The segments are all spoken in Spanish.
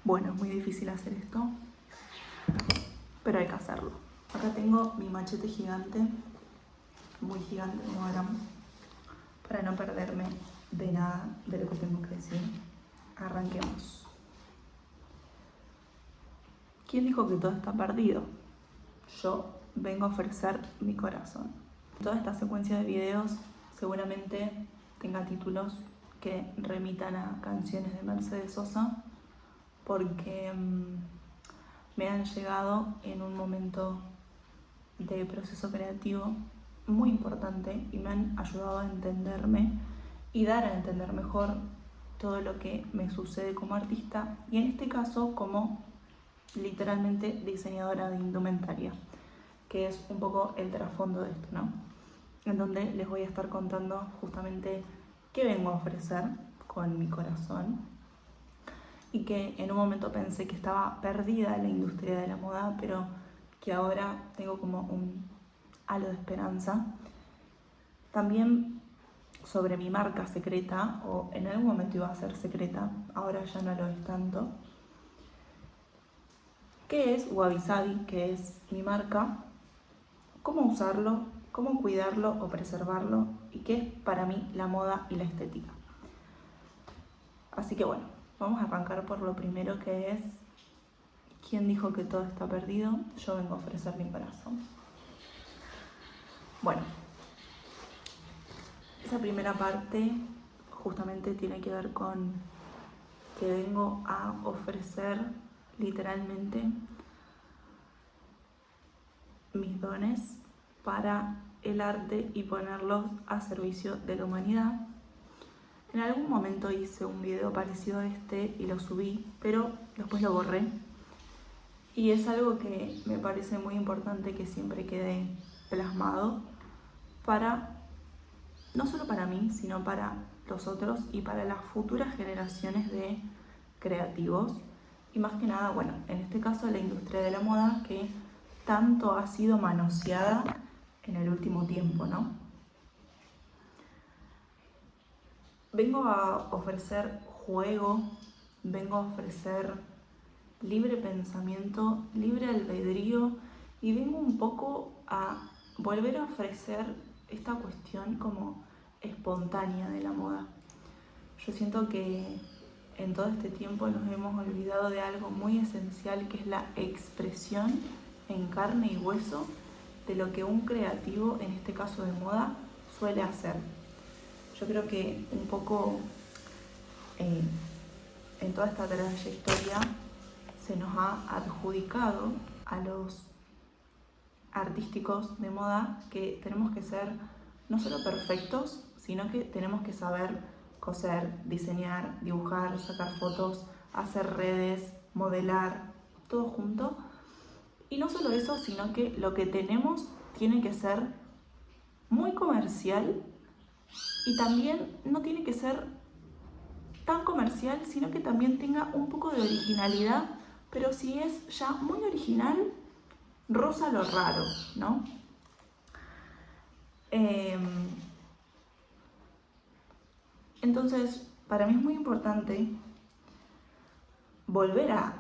Bueno, es muy difícil hacer esto, pero hay que hacerlo. Acá tengo mi machete gigante, muy gigante como verán, para no perderme de nada de lo que tengo que decir. Arranquemos. ¿Quién dijo que todo está perdido? Yo vengo a ofrecer mi corazón. Toda esta secuencia de videos seguramente tenga títulos que remitan a canciones de Mercedes Sosa, porque me han llegado en un momento de proceso creativo muy importante y me han ayudado a entenderme y dar a entender mejor todo lo que me sucede como artista y en este caso como literalmente diseñadora de indumentaria, que es un poco el trasfondo de esto, ¿no? En donde les voy a estar contando justamente qué vengo a ofrecer con mi corazón y que en un momento pensé que estaba perdida en la industria de la moda, pero que ahora tengo como un halo de esperanza. También sobre mi marca secreta, o en algún momento iba a ser secreta, ahora ya no lo es tanto. ¿Qué es Wabi Sabi? ¿Qué es mi marca? ¿Cómo usarlo? ¿Cómo cuidarlo o preservarlo? ¿Y qué es para mí la moda y la estética? Así que bueno, vamos a arrancar por lo primero, que es ¿quién dijo que todo está perdido? Yo vengo a ofrecer mi corazón. Bueno, esa primera parte justamente tiene que ver con que vengo a ofrecer literalmente mis dones para el arte y ponerlos a servicio de la humanidad. En algún momento hice un video parecido a este y lo subí, pero después lo borré. Y es algo que me parece muy importante que siempre quede plasmado para, no solo para mí, sino para los otros y para las futuras generaciones de creativos. Y más que nada, bueno, en este caso la industria de la moda que tanto ha sido manoseada en el último tiempo, ¿no? Vengo a ofrecer juego, vengo a ofrecer libre pensamiento, libre albedrío y vengo un poco a volver a ofrecer esta cuestión como espontánea de la moda. Yo siento que en todo este tiempo nos hemos olvidado de algo muy esencial, que es la expresión en carne y hueso de lo que un creativo, en este caso de moda, suele hacer. Yo creo que un poco en toda esta trayectoria se nos ha adjudicado a los artísticos de moda que tenemos que ser no solo perfectos, sino que tenemos que saber coser, diseñar, dibujar, sacar fotos, hacer redes, modelar, todo junto. Y no solo eso, sino que lo que tenemos tiene que ser muy comercial y también no tiene que ser tan comercial, sino que también tenga un poco de originalidad, pero si es ya muy original, roza lo raro, ¿no? Entonces, para mí es muy importante volver a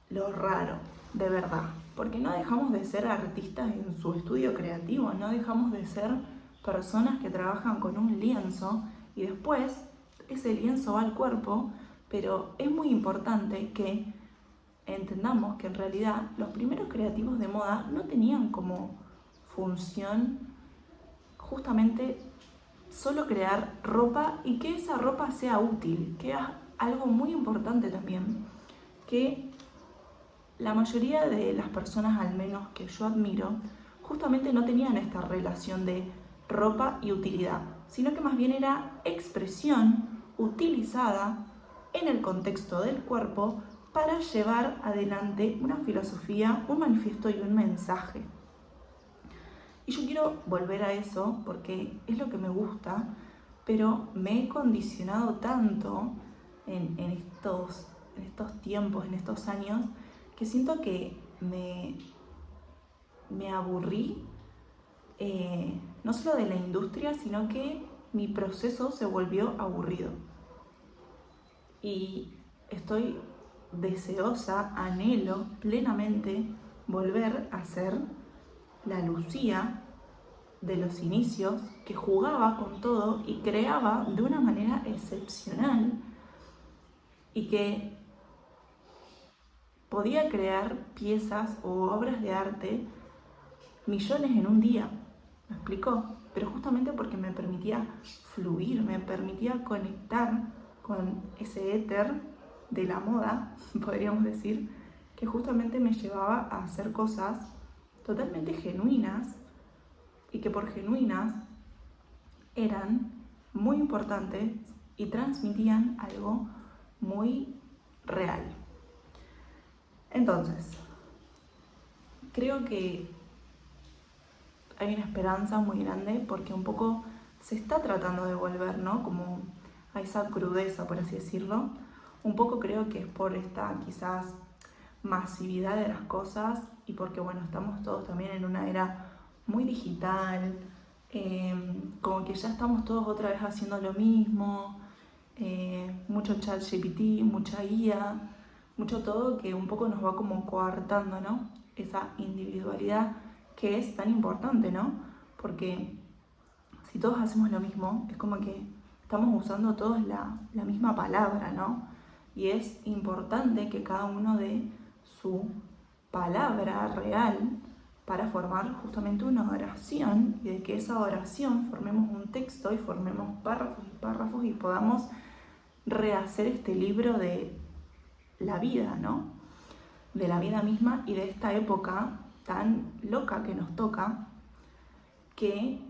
lo raro, de verdad, porque no dejamos de ser artistas en su estudio creativo, no dejamos de ser personas que trabajan con un lienzo y después ese lienzo va al cuerpo, pero es muy importante que entendamos que en realidad los primeros creativos de moda no tenían como función justamente solo crear ropa y que esa ropa sea útil, que es algo muy importante también, que la mayoría de las personas, al menos que yo admiro, justamente no tenían esta relación de ropa y utilidad, sino que más bien era expresión utilizada en el contexto del cuerpo para llevar adelante una filosofía, un manifiesto y un mensaje. Y yo quiero volver a eso porque es lo que me gusta, pero me he condicionado tanto en estos tiempos, en estos años, que siento que me aburrí, no solo de la industria, sino que mi proceso se volvió aburrido. Y estoy deseosa, anhelo plenamente volver a ser la Lucía de los inicios, que jugaba con todo y creaba de una manera excepcional y que podía crear piezas o obras de arte millones en un día. ¿Me explicó? Pero justamente porque me permitía fluir, me permitía conectar con ese éter de la moda, podríamos decir, que justamente me llevaba a hacer cosas totalmente genuinas y que por genuinas eran muy importantes y transmitían algo muy real. Entonces, creo que hay una esperanza muy grande porque un poco se está tratando de volver, ¿no? Como a esa crudeza, por así decirlo. Un poco creo que es por esta quizás masividad de las cosas y porque, bueno, estamos todos también en una era muy digital, como que ya estamos todos otra vez haciendo lo mismo, mucho chat GPT, mucha IA, mucho todo que un poco nos va como coartando, ¿no? Esa individualidad que es tan importante, ¿no? Porque si todos hacemos lo mismo, es como que estamos usando todos la misma palabra, ¿no? Y es importante que cada uno dé su palabra real para formar justamente una oración y de que esa oración formemos un texto y formemos párrafos y párrafos y podamos rehacer este libro de la vida, ¿no? De la vida misma y de esta época tan loca que nos toca, que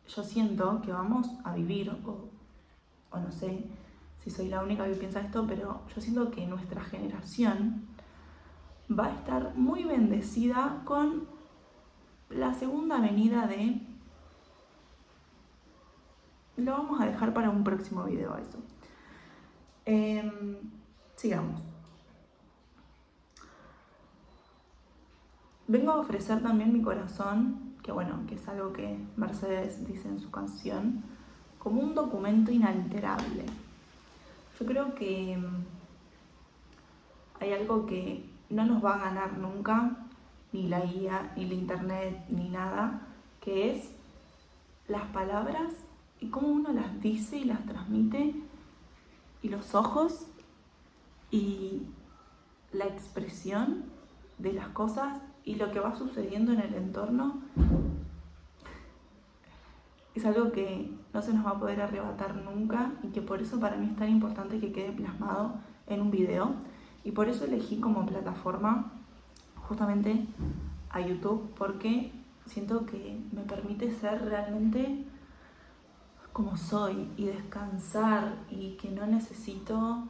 yo siento que vamos a vivir, o no sé si soy la única que piensa esto, pero yo siento que nuestra generación va a estar muy bendecida con la segunda venida de... Lo vamos a dejar para un próximo video eso. Sigamos. Vengo a ofrecer también mi corazón, que bueno, que es algo que Mercedes dice en su canción, como un documento inalterable. Yo creo que hay algo que no nos va a ganar nunca, ni la IA, ni la internet, ni nada, que es las palabras y cómo uno las dice y las transmite, y los ojos y la expresión de las cosas y lo que va sucediendo en el entorno es algo que no se nos va a poder arrebatar nunca y que por eso para mí es tan importante que quede plasmado en un video y por eso elegí como plataforma justamente a YouTube, porque siento que me permite ser realmente como soy y descansar y que no necesito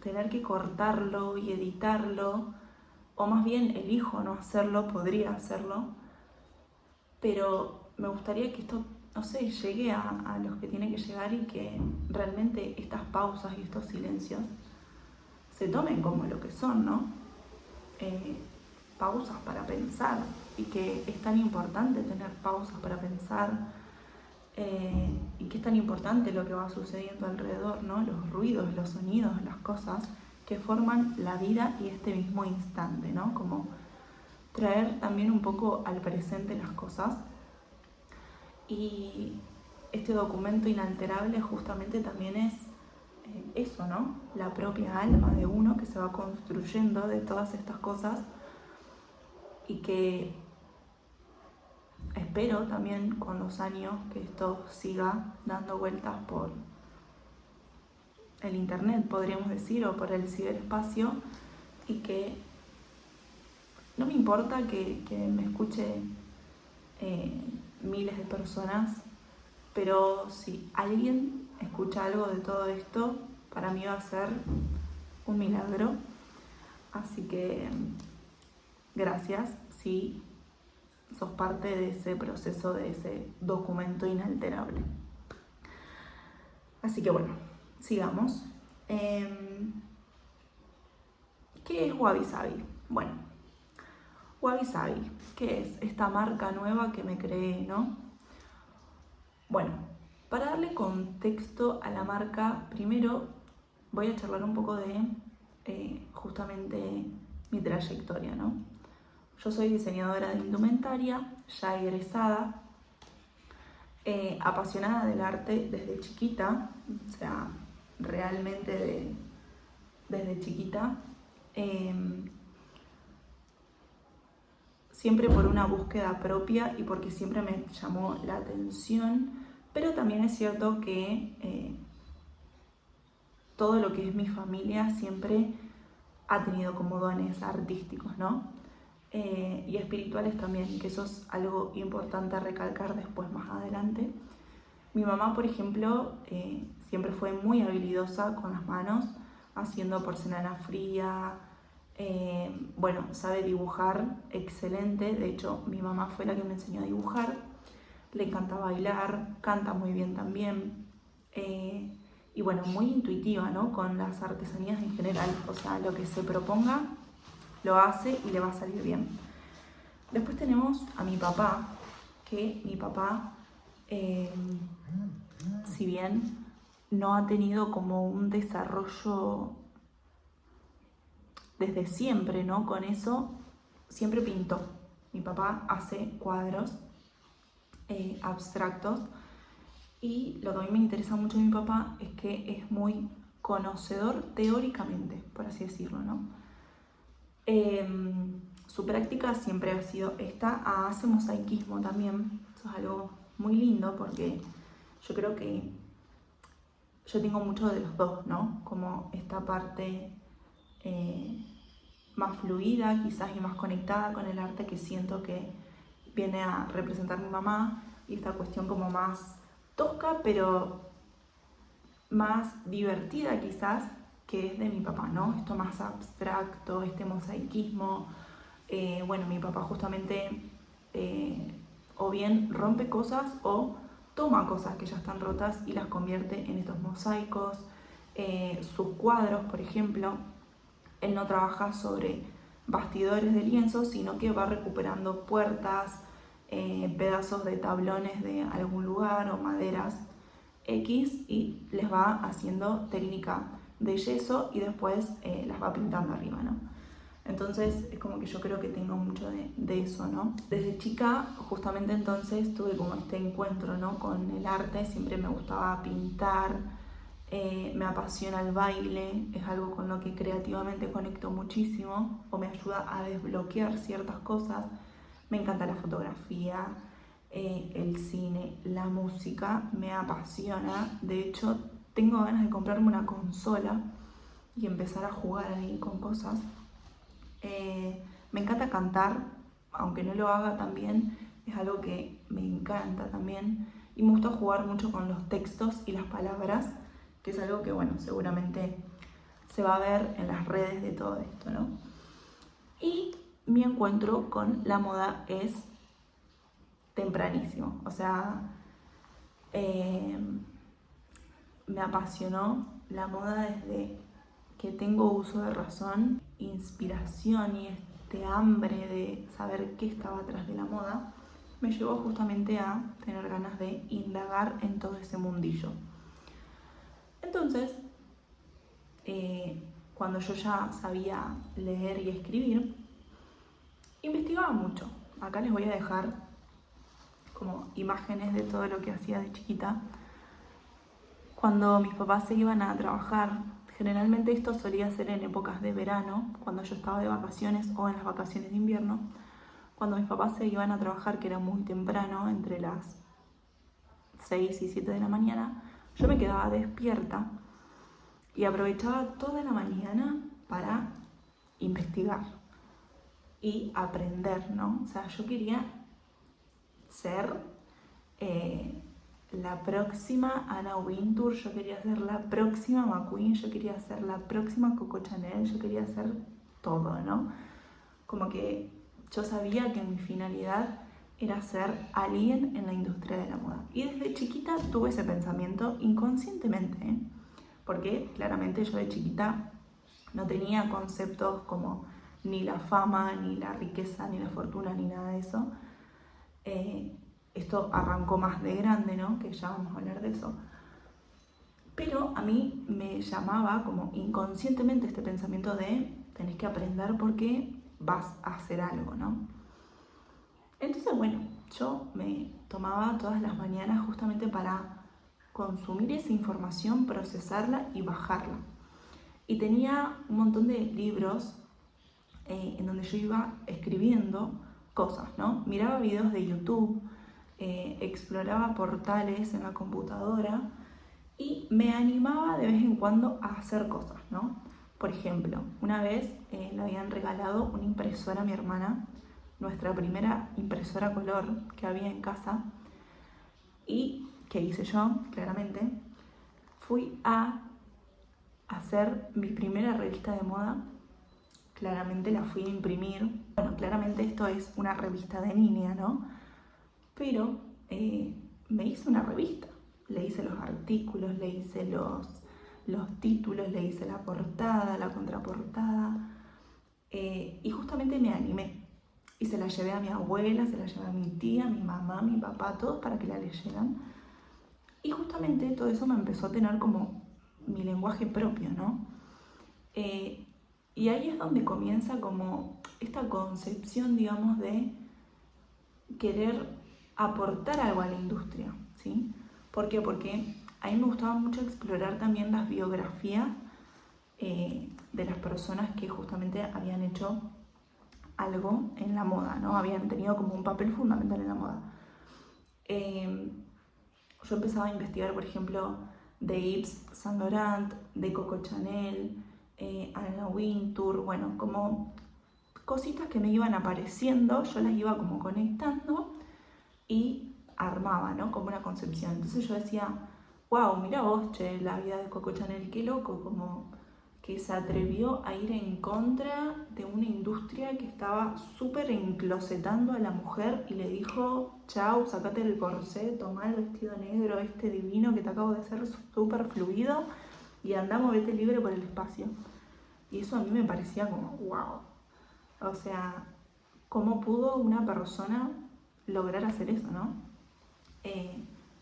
tener que cortarlo y editarlo, o más bien elijo no hacerlo, podría hacerlo, pero me gustaría que esto, no sé, llegue a los que tiene que llegar y que realmente estas pausas y estos silencios se tomen como lo que son, ¿no? Pausas para pensar, y que es tan importante tener pausas para pensar, y que es tan importante lo que va sucediendo alrededor, ¿no? Los ruidos, los sonidos, las cosas que forman la vida y este mismo instante, ¿no? Como traer también un poco al presente las cosas. Y este documento inalterable justamente también es eso, ¿no? La propia alma de uno que se va construyendo de todas estas cosas y que espero también con los años que esto siga dando vueltas por el internet, podríamos decir, o por el ciberespacio, y que no me importa que me escuche miles de personas, pero si alguien escucha algo de todo esto, para mí va a ser un milagro. Así que gracias si sos parte de ese proceso, de ese documento inalterable. Así que bueno, sigamos. ¿Qué es Wabi Sabi? Bueno, Wabi Sabi, ¿qué es? Esta marca nueva que me creé, ¿no? Bueno, para darle contexto a la marca, primero voy a charlar un poco de justamente mi trayectoria, ¿no? Yo soy diseñadora de indumentaria, ya egresada, apasionada del arte desde chiquita, o sea, realmente desde chiquita. Siempre por una búsqueda propia y porque siempre me llamó la atención, pero también es cierto que todo lo que es mi familia siempre ha tenido como dones artísticos, ¿no? Y espirituales también, que eso es algo importante a recalcar después más adelante. Mi mamá, por ejemplo, siempre fue muy habilidosa con las manos, haciendo porcelana fría. Bueno, sabe dibujar excelente. De hecho, mi mamá fue la que me enseñó a dibujar. Le encanta bailar, canta muy bien también. Y bueno, muy intuitiva, ¿no? Con las artesanías en general. O sea, lo que se proponga, lo hace y le va a salir bien. Después tenemos a mi papá, que mi papá, si bien no ha tenido como un desarrollo desde siempre, ¿no? Con eso, siempre pintó. Mi papá hace cuadros abstractos y lo que a mí me interesa mucho de mi papá es que es muy conocedor teóricamente, por así decirlo, ¿no? Su práctica siempre ha sido esta, hace mosaicismo también, eso es algo muy lindo porque yo creo que yo tengo mucho de los dos, ¿no? Como esta parte más fluida quizás y más conectada con el arte que siento que viene a representar mi mamá y esta cuestión como más tosca pero más divertida quizás que es de mi papá, ¿no? Esto más abstracto, este mosaicismo. Bueno, mi papá justamente o bien rompe cosas o toma cosas que ya están rotas y las convierte en estos mosaicos. Sus cuadros, por ejemplo, él no trabaja sobre bastidores de lienzo, sino que va recuperando puertas, pedazos de tablones de algún lugar o maderas X y les va haciendo técnica de yeso y después las va pintando arriba, ¿no? Entonces es como que yo creo que tengo mucho de eso, ¿no? Desde chica justamente entonces tuve como este encuentro, ¿no? Con el arte, siempre me gustaba pintar, me apasiona el baile, es algo con lo que creativamente conecto muchísimo o me ayuda a desbloquear ciertas cosas. Me encanta la fotografía, el cine, la música, me apasiona. De hecho, tengo ganas de comprarme una consola y empezar a jugar ahí con cosas. Me encanta cantar, aunque no lo haga tan bien, es algo que me encanta también. Y me gusta jugar mucho con los textos y las palabras, que es algo que, bueno, seguramente se va a ver en las redes de todo esto, ¿no? Y mi encuentro con la moda es tempranísimo, o sea, me apasionó la moda desde que tengo uso de razón, inspiración y este hambre de saber qué estaba atrás de la moda, me llevó justamente a tener ganas de indagar en todo ese mundillo. Entonces, cuando yo ya sabía leer y escribir, investigaba mucho. Acá les voy a dejar como imágenes de todo lo que hacía de chiquita. Cuando mis papás se iban a trabajar, generalmente esto solía ser en épocas de verano, cuando yo estaba de vacaciones o en las vacaciones de invierno. Cuando mis papás se iban a trabajar, que era muy temprano, entre las 6 y 7 de la mañana, yo me quedaba despierta y aprovechaba toda la mañana para investigar y aprender, ¿no? O sea, yo quería ser la próxima Anna Wintour, yo quería ser la próxima McQueen, yo quería ser la próxima Coco Chanel, yo quería ser todo, ¿no? Como que yo sabía que mi finalidad era ser alguien en la industria de la moda. Y desde chiquita tuve ese pensamiento inconscientemente, ¿eh? Porque claramente yo de chiquita no tenía conceptos como ni la fama, ni la riqueza, ni la fortuna, ni nada de eso. Esto arrancó más de grande, ¿no? Que ya vamos a hablar de eso. Pero a mí me llamaba como inconscientemente este pensamiento de tenés que aprender porque vas a hacer algo, ¿no? Entonces, bueno, yo me tomaba todas las mañanas justamente para consumir esa información, procesarla y bajarla. Y tenía un montón de libros en donde yo iba escribiendo cosas, ¿no? Miraba videos de YouTube, exploraba portales en la computadora y me animaba de vez en cuando a hacer cosas, ¿no? Por ejemplo, una vez le habían regalado una impresora a mi hermana, nuestra primera impresora color que había en casa. ¿Y qué hice yo? Claramente, fui a hacer mi primera revista de moda. Claramente la fui a imprimir. Bueno, claramente esto es una revista de niña, ¿no? Pero me hice una revista. Le hice los artículos, le hice los títulos, le hice la portada, la contraportada. Y justamente me animé. Y se la llevé a mi abuela, se la llevé a mi tía, a mi mamá, a mi papá, todos para que la leyeran. Y justamente todo eso me empezó a tener como mi lenguaje propio, ¿no? Y ahí es donde comienza como esta concepción, digamos, de querer aportar algo a la industria, ¿sí? ¿Por qué? Porque a mí me gustaba mucho explorar también las biografías de las personas que justamente habían hecho algo en la moda, ¿no? Habían tenido como un papel fundamental en la moda. Yo empezaba a investigar, por ejemplo, de Yves Saint Laurent, de Coco Chanel, Anna Wintour, bueno, como cositas que me iban apareciendo, yo las iba como conectando y armaba, ¿no? Como una concepción. Entonces yo decía, wow, mira vos, che, la vida de Coco Chanel, qué loco, como que se atrevió a ir en contra de una industria que estaba súper enclosetando a la mujer y le dijo, chau, sacate el corsé, tomá el vestido negro este divino que te acabo de hacer súper fluido y andá, movete libre por el espacio. Y eso a mí me parecía como, wow. O sea, ¿cómo pudo una persona lograr hacer eso, no?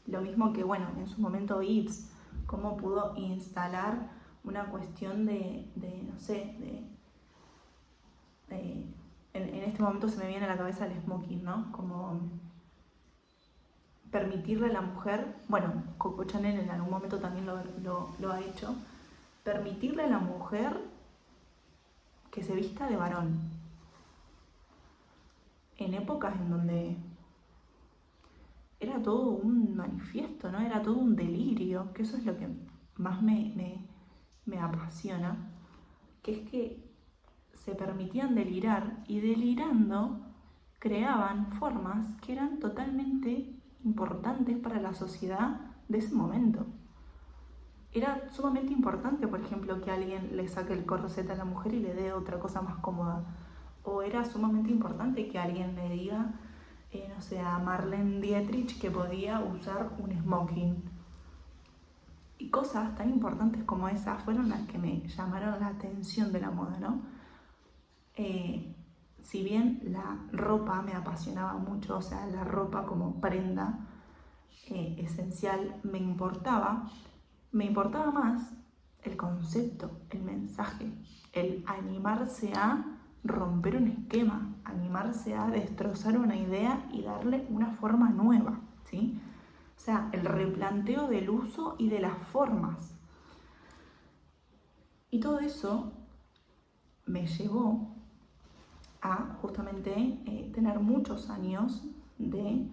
Lo mismo que, bueno, en su momento Yves, cómo pudo instalar una cuestión de no sé, en este momento se me viene a la cabeza el smoking, ¿no? Como permitirle a la mujer, bueno, Coco Chanel en algún momento también lo ha hecho, permitirle a la mujer que se vista de varón. En épocas en donde era todo un manifiesto, ¿no? Era todo un delirio, que eso es lo que más me apasiona, que es que se permitían delirar y delirando creaban formas que eran totalmente importantes para la sociedad de ese momento. Era sumamente importante, por ejemplo, que alguien le saque el corset a la mujer y le dé otra cosa más cómoda. O era sumamente importante que alguien le diga, no sé, a Marlene Dietrich que podía usar un smoking. Y cosas tan importantes como esas fueron las que me llamaron la atención de la moda, ¿no? Si bien la ropa me apasionaba mucho, o sea, la ropa como prenda esencial me importaba más el concepto, el mensaje, el animarse a romper un esquema, animarse a destrozar una idea y darle una forma nueva, ¿sí? O sea, el replanteo del uso y de las formas. Y todo eso me llevó a justamente tener muchos años de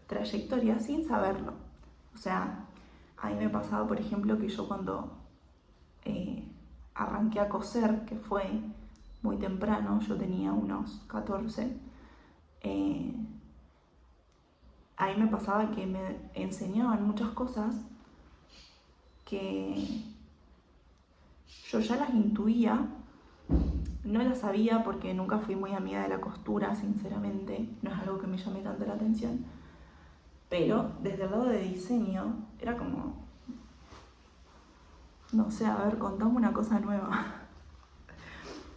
trayectoria sin saberlo. O sea, a mí me pasaba, por ejemplo, que yo cuando arranqué a coser, que fue muy temprano, yo tenía unos 14, a mí me pasaba que me enseñaban muchas cosas que yo ya las intuía, no las sabía porque nunca fui muy amiga de la costura, sinceramente, no es algo que me llame tanto la atención, pero desde el lado de diseño era como, no sé, a ver, contame una cosa nueva,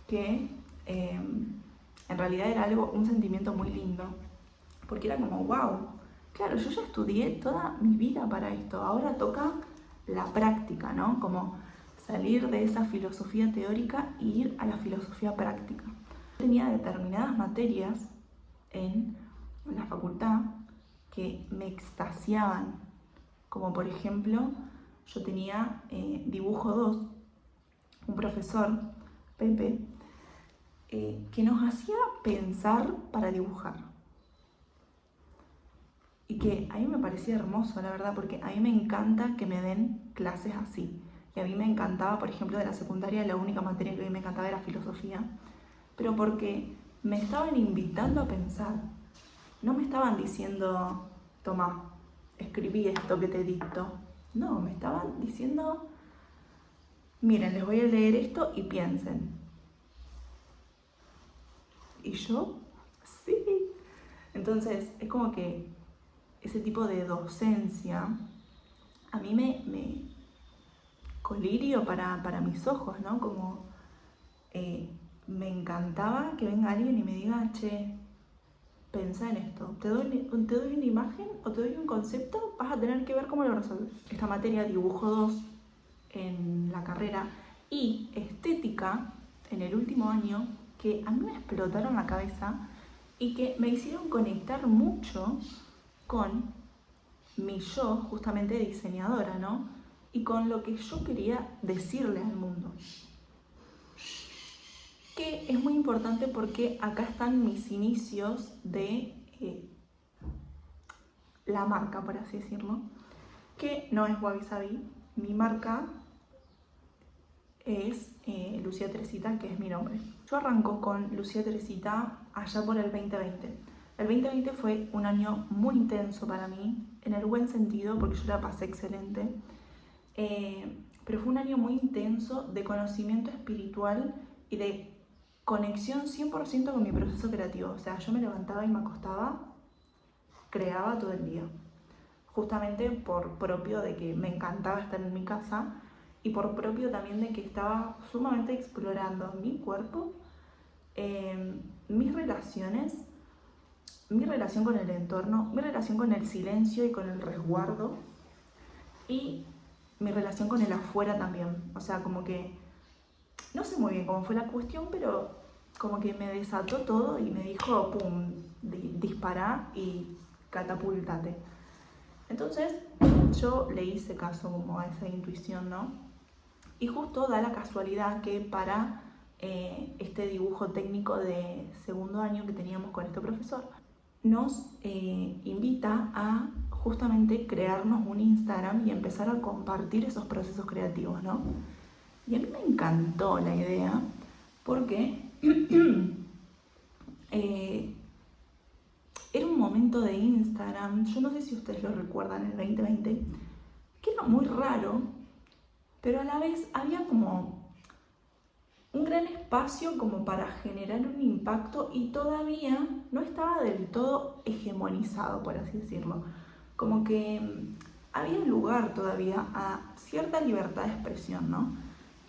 que en realidad era un sentimiento muy lindo, porque era como, wow, claro, yo ya estudié toda mi vida para esto, ahora toca la práctica, ¿no? Como salir de esa filosofía teórica e ir a la filosofía práctica. Tenía determinadas materias en la facultad que me extasiaban, como por ejemplo, yo tenía dibujo 2, un profesor, Pepe, que nos hacía pensar para dibujar. Y que a mí me parecía hermoso, la verdad, porque a mí me encanta que me den clases así. Y a mí me encantaba, por ejemplo, de la secundaria, la única materia que a mí me encantaba era filosofía, pero porque me estaban invitando a pensar. No me estaban diciendo, toma, escribí esto que te dicto. No, me estaban diciendo, miren, les voy a leer esto y piensen. Y yo, sí. Entonces, es como que ese tipo de docencia a mí me colirio para mis ojos, ¿no? Como me encantaba que venga alguien y me diga, che, pensá en esto, te doy una imagen o te doy un concepto, vas a tener que ver cómo lo resolves. Esta materia, dibujo 2 en la carrera y estética en el último año, que a mí me explotaron la cabeza y que me hicieron conectar mucho con mi yo, justamente diseñadora, ¿no? Y con lo que yo quería decirle al mundo. Que es muy importante porque acá están mis inicios de la marca, por así decirlo, que no es Wabi Sabi. Mi marca es Lucía Teresita, que es mi nombre. Yo arranco con Lucía Teresita allá por el 2020. El 2020 fue un año muy intenso para mí, en el buen sentido, porque yo la pasé excelente. Pero fue un año muy intenso de conocimiento espiritual y de conexión 100% con mi proceso creativo. O sea, yo me levantaba y me acostaba, creaba todo el día. Justamente por propio de que me encantaba estar en mi casa y por propio también de que estaba sumamente explorando mi cuerpo, mis relaciones, mi relación con el entorno, mi relación con el silencio y con el resguardo y mi relación con el afuera también. O sea, como que no sé muy bien cómo fue la cuestión, pero como que me desató todo y me dijo, pum, dispará y catapúltate. Entonces yo le hice caso como a esa intuición, ¿no? Y justo da la casualidad que para este dibujo técnico de segundo año que teníamos con este profesor, nos invita a justamente crearnos un Instagram y empezar a compartir esos procesos creativos, ¿no? Y a mí me encantó la idea porque era un momento de Instagram, yo no sé si ustedes lo recuerdan, en el 2020, que era muy raro, pero a la vez había como un gran espacio como para generar un impacto y todavía no estaba del todo hegemonizado, por así decirlo. Como que había lugar todavía a cierta libertad de expresión, ¿no?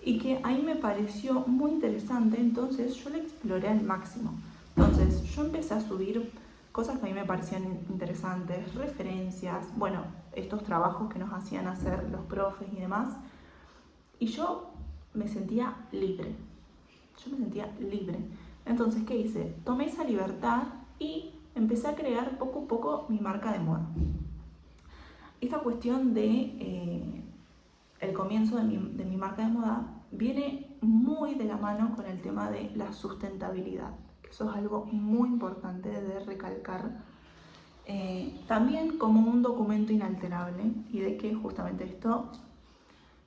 Y que a mí me pareció muy interesante, entonces yo lo exploré al máximo. Entonces yo empecé a subir cosas que a mí me parecían interesantes, referencias, bueno, estos trabajos que nos hacían hacer los profes y demás. Y yo me sentía libre. Entonces, ¿qué hice? Tomé esa libertad y empecé a crear poco a poco mi marca de moda. Esta cuestión de el comienzo de mi marca de moda viene muy de la mano con el tema de la sustentabilidad, que eso es algo muy importante de recalcar, también como un documento inalterable y de que justamente esto,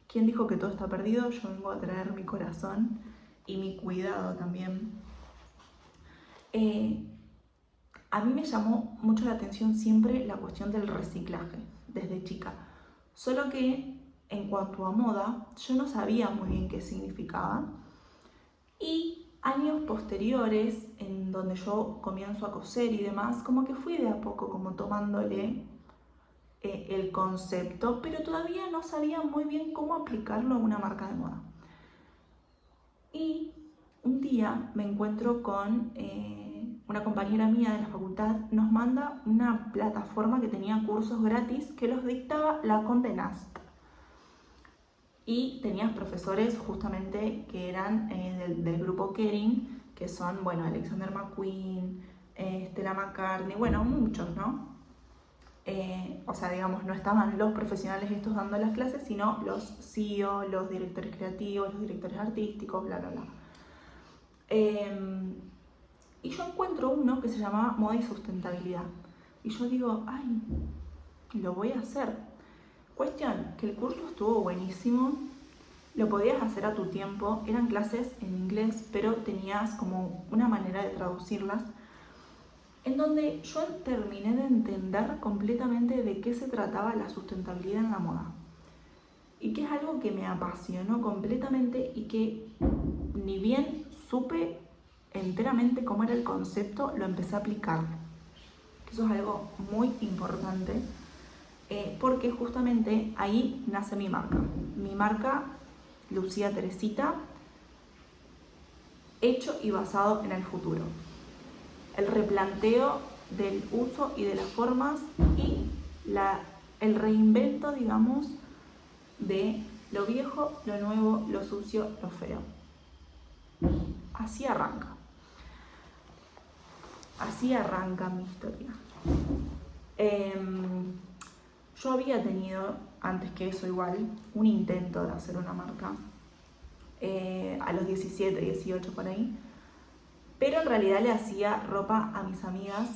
¿quién dijo que todo está perdido? Yo vengo a traer mi corazón y mi cuidado también. A mí me llamó mucho la atención siempre la cuestión del reciclaje, desde chica. Solo que en cuanto a moda, yo no sabía muy bien qué significaba. Y años posteriores, en donde yo comienzo a coser y demás, como que fui de a poco como tomándole el concepto, pero todavía no sabía muy bien cómo aplicarlo a una marca de moda. Y un día me encuentro con una compañera mía de la facultad, nos manda una plataforma que tenía cursos gratis que los dictaba la Condé Nast. y tenías profesores justamente que eran del grupo Kering, que son, bueno, Alexander McQueen, Stella McCartney, bueno, muchos, ¿no? O sea, digamos, no estaban los profesionales estos dando las clases, sino los CEO, los directores creativos, los directores artísticos, bla, bla, bla. Y yo encuentro uno que se llamaba Moda y Sustentabilidad. Y yo digo, ay, lo voy a hacer. Cuestión, que el curso estuvo buenísimo, lo podías hacer a tu tiempo, eran clases en inglés, pero tenías como una manera de traducirlas, en donde yo terminé de entender completamente de qué se trataba la sustentabilidad en la moda. Y que es algo que me apasionó completamente y que ni bien supe enteramente cómo era el concepto, lo empecé a aplicar. Eso es algo muy importante, porque justamente ahí nace mi marca. Mi marca, Lucía Teresita, hecho y basado en el futuro. El replanteo del uso y de las formas y el reinvento, digamos, de lo viejo, lo nuevo, lo sucio, lo feo. Así arranca. Así arranca mi historia. Yo había tenido, antes que eso igual, un intento de hacer una marca a los 17, 18 por ahí, pero en realidad le hacía ropa a mis amigas,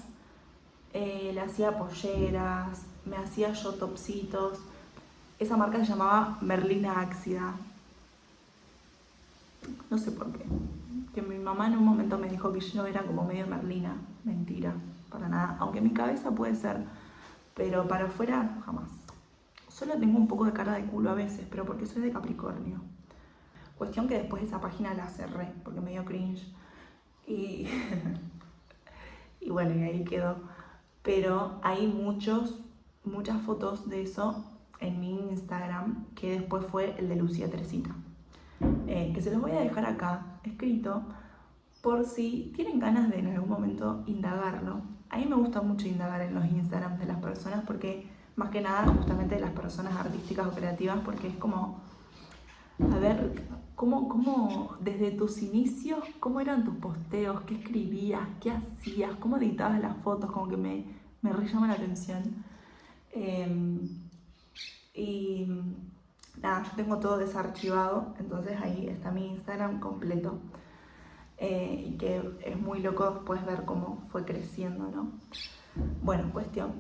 le hacía polleras, me hacía yo topsitos. Esa marca se llamaba Merlina Áxida. No sé por qué. Que mi mamá en un momento me dijo que yo era como medio Merlina. Mentira, para nada. Aunque en mi cabeza puede ser, pero para afuera jamás. Solo tengo un poco de cara de culo a veces, pero porque soy de Capricornio. Cuestión que después esa página la cerré, porque me dio cringe. Y, y bueno, y ahí quedó. Pero hay muchas fotos de eso en mi Instagram, que después fue el de Lucía Teresita. Que se los voy a dejar acá escrito por si tienen ganas de en algún momento indagarlo. A mí me gusta mucho indagar en los Instagrams de las personas porque, más que nada, justamente de las personas artísticas o creativas, porque es como, a ver, cómo desde tus inicios, cómo eran tus posteos, qué escribías, qué hacías, cómo editabas las fotos, como que me re llama la atención. Y nada, yo tengo todo desarchivado, entonces ahí está mi Instagram completo. Y que es muy loco después ver cómo fue creciendo, ¿no? Bueno, cuestión.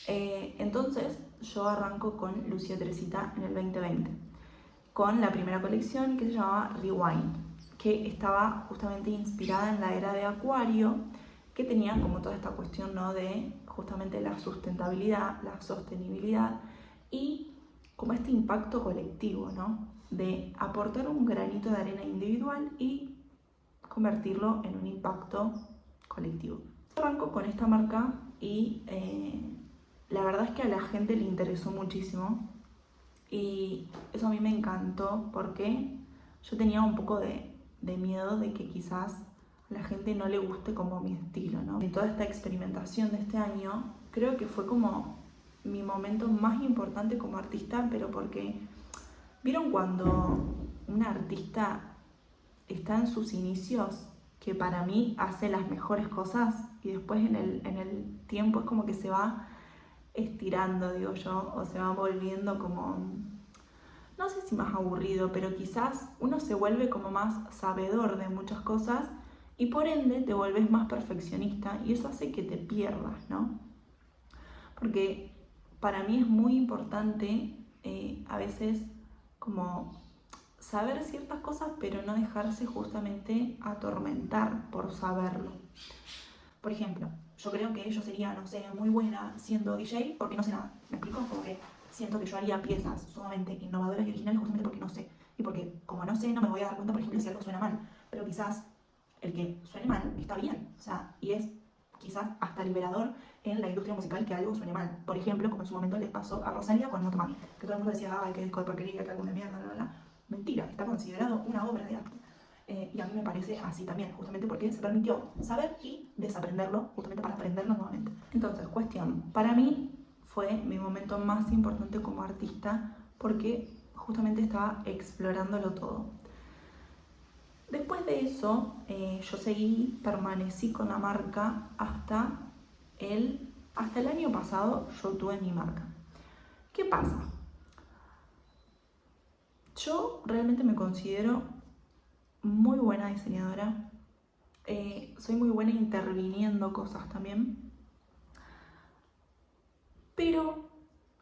Entonces yo arranco con Lucía Teresita en el 2020, con la primera colección que se llamaba Rewind, que estaba justamente inspirada en la era de Acuario, que tenía como toda esta cuestión, ¿no?, de justamente la sustentabilidad, la sostenibilidad y como este impacto colectivo, ¿no?, de aportar un granito de arena individual y convertirlo en un impacto colectivo. Arranco con esta marca y la verdad es que a la gente le interesó muchísimo y eso a mí me encantó porque yo tenía un poco de miedo de que quizás a la gente no le guste como mi estilo, ¿no? En toda esta experimentación de este año creo que fue como mi momento más importante como artista, pero porque ¿vieron cuando un artista está en sus inicios, que para mí hace las mejores cosas y después en el tiempo es como que se va estirando, digo yo, o se va volviendo como, no sé si más aburrido, pero quizás uno se vuelve como más sabedor de muchas cosas y por ende te vuelves más perfeccionista y eso hace que te pierdas, ¿no? Porque para mí es muy importante a veces como saber ciertas cosas, pero no dejarse justamente atormentar por saberlo. Por ejemplo, yo creo que yo sería, no sé, muy buena siendo DJ porque no sé nada. ¿Me explico? Como que siento que yo haría piezas sumamente innovadoras y originales justamente porque no sé. Y porque como no sé, no me voy a dar cuenta, por ejemplo, si algo suena mal. Pero quizás el que suene mal está bien. O sea, y es quizás hasta liberador en la industria musical que algo suene mal. Por ejemplo, como en su momento les pasó a Rosalía con Motomami, que todo el mundo decía, ay, qué disco de porquería, que álbum de mierda, bla, bla, bla. Mentira, está considerado una obra de arte. Y a mí me parece así también, justamente porque se permitió saber y desaprenderlo, justamente para aprenderlo nuevamente. Entonces, cuestión, para mí fue mi momento más importante como artista, porque justamente estaba explorándolo todo. Después de eso, permanecí con la marca hasta el año pasado. Yo tuve mi marca. ¿Qué pasa? Yo realmente me considero muy buena diseñadora. Soy muy buena interviniendo cosas también. Pero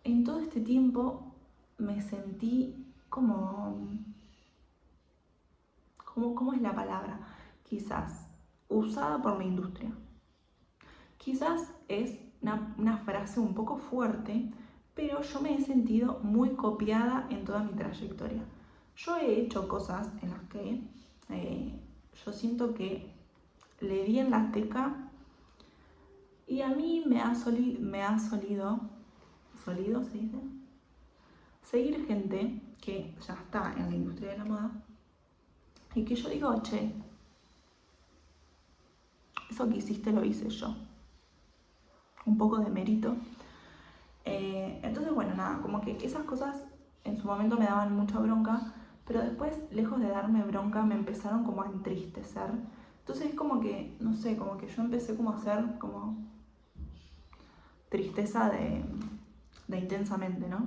en todo este tiempo me sentí ¿cómo es la palabra? Quizás usada por la industria. Quizás es una frase un poco fuerte, pero yo me he sentido muy copiada en toda mi trayectoria. Yo he hecho cosas en las que yo siento que le di en la tecla y a mí me ha solido, ¿se dice? Seguir gente que ya está en la industria de la moda y que yo digo, che, eso que hiciste lo hice yo. Un poco de mérito. Entonces, bueno, nada, como que esas cosas en su momento me daban mucha bronca, pero después, lejos de darme bronca, me empezaron como a entristecer. Entonces es como que, no sé, como que yo empecé como a hacer como tristeza de intensamente, ¿no?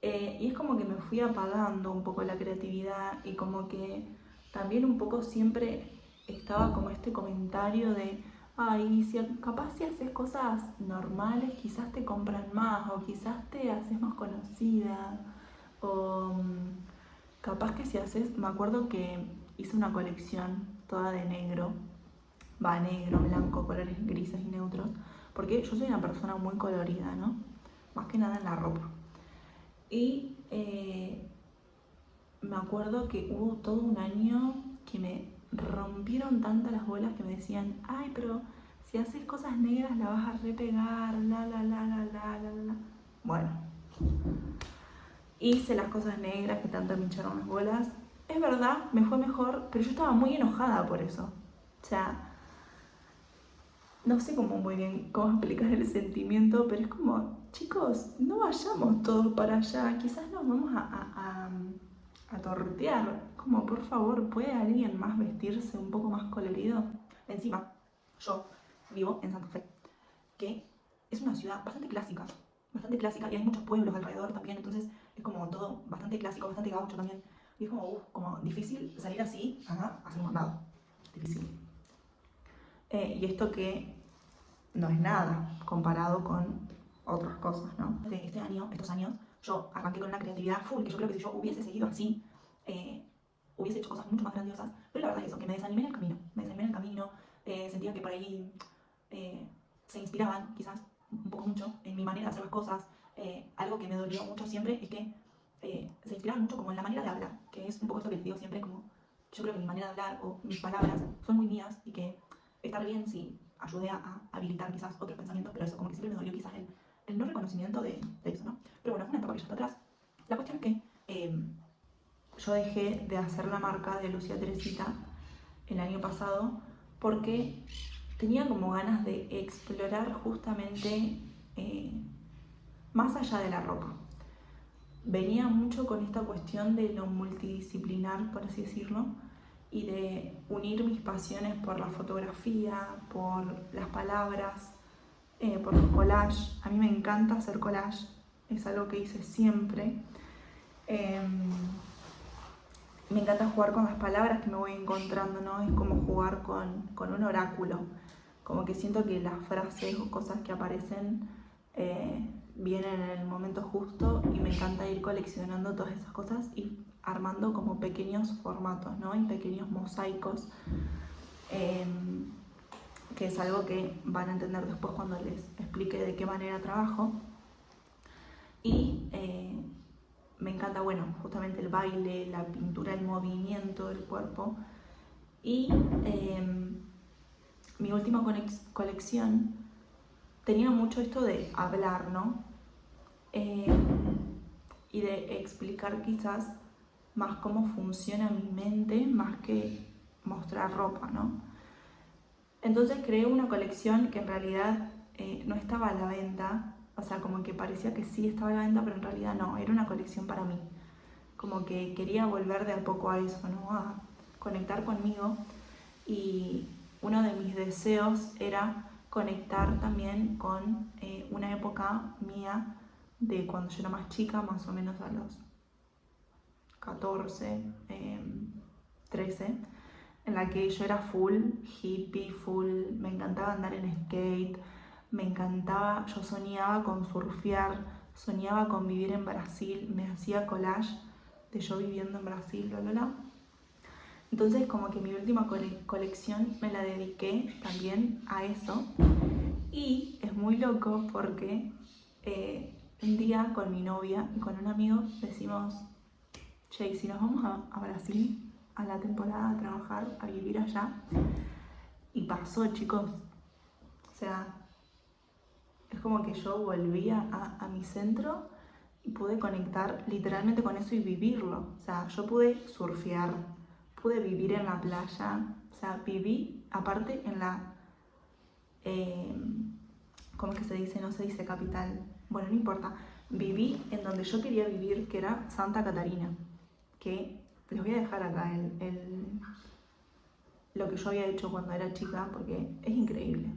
Y es como que me fui apagando un poco la creatividad y como que también un poco siempre estaba como este comentario de ay, capaz si haces cosas normales quizás te compran más o quizás te haces más conocida o capaz que si haces, me acuerdo que hice una colección toda de negro, negro, blanco, colores grises y neutros, porque yo soy una persona muy colorida, ¿no? Más que nada en la ropa. Y me acuerdo que hubo todo un año que me rompieron tantas las bolas que me decían, ay, pero si haces cosas negras la vas a repegar, la. Bueno, hice las cosas negras que tanto me hincharon las bolas. Es verdad, me fue mejor, pero yo estaba muy enojada por eso. O sea, no sé muy bien cómo explicar el sentimiento, pero es como, chicos, no vayamos todos para allá, quizás nos vamos a tortear. Como, por favor, ¿puede alguien más vestirse un poco más colorido? Encima, yo vivo en Santa Fe, que es una ciudad bastante clásica y hay muchos pueblos alrededor también, entonces es como todo bastante clásico, bastante gaucho también. Y es como difícil salir así a hacer un mandado. Difícil. Y esto que no es nada comparado con otras cosas, ¿no? Estos años, yo arranqué con una creatividad full, que yo creo que si yo hubiese seguido así, hubiese hecho cosas mucho más grandiosas, pero la verdad es eso, que me desanimé en el camino, sentía que por ahí se inspiraban quizás un poco mucho en mi manera de hacer las cosas. Algo que me dolió mucho siempre es que se inspiraban mucho como en la manera de hablar, que es un poco esto que les digo siempre, como yo creo que mi manera de hablar o mis palabras son muy mías y que estar bien si ayude a habilitar quizás otros pensamientos, pero eso, como que siempre me dolió quizás el no reconocimiento de eso, ¿no? Pero bueno, es una etapa que ya está atrás. La cuestión es que yo dejé de hacer la marca de Lucía Teresita el año pasado porque tenía como ganas de explorar justamente más allá de la ropa. Venía mucho con esta cuestión de lo multidisciplinar, por así decirlo, y de unir mis pasiones por la fotografía, por las palabras, por los collages. A mí me encanta hacer collage, es algo que hice siempre. Me encanta jugar con las palabras que me voy encontrando, ¿no? Es como jugar con un oráculo. Como que siento que las frases o cosas que aparecen vienen en el momento justo y me encanta ir coleccionando todas esas cosas y armando como pequeños formatos, ¿no? Y pequeños mosaicos, que es algo que van a entender después cuando les explique de qué manera trabajo. Y me encanta, bueno, justamente el baile, la pintura, el movimiento del cuerpo. Y mi última colección tenía mucho esto de hablar, ¿no? Y de explicar quizás más cómo funciona mi mente, más que mostrar ropa, ¿no? Entonces creé una colección que en realidad no estaba a la venta, o sea, como que parecía que sí estaba a la venta, pero en realidad no, era una colección para mí. como que quería volver de a poco a eso, ¿no? A conectar conmigo. Y uno de mis deseos era conectar también con una época mía de cuando yo era más chica, más o menos a los 14, 13, en la que yo era full hippie, full, me encantaba andar en skate, me encantaba, yo soñaba con surfear, soñaba con vivir en Brasil, me hacía collage de yo viviendo en Brasil, Entonces como que mi última colección me la dediqué también a eso. Y es muy loco porque un día con mi novia y con un amigo decimos, che, si nos vamos a Brasil a la temporada a trabajar, a vivir allá. Y pasó, chicos. O sea, es como que yo volvía a mi centro y pude conectar literalmente con eso y vivirlo. O sea, yo pude surfear, pude vivir en la playa. O sea, viví aparte en la... ¿cómo es que se dice? No se dice capital. Bueno, no importa. Viví en donde yo quería vivir, que era Santa Catarina. Que les voy a dejar acá lo que yo había hecho cuando era chica, porque es increíble.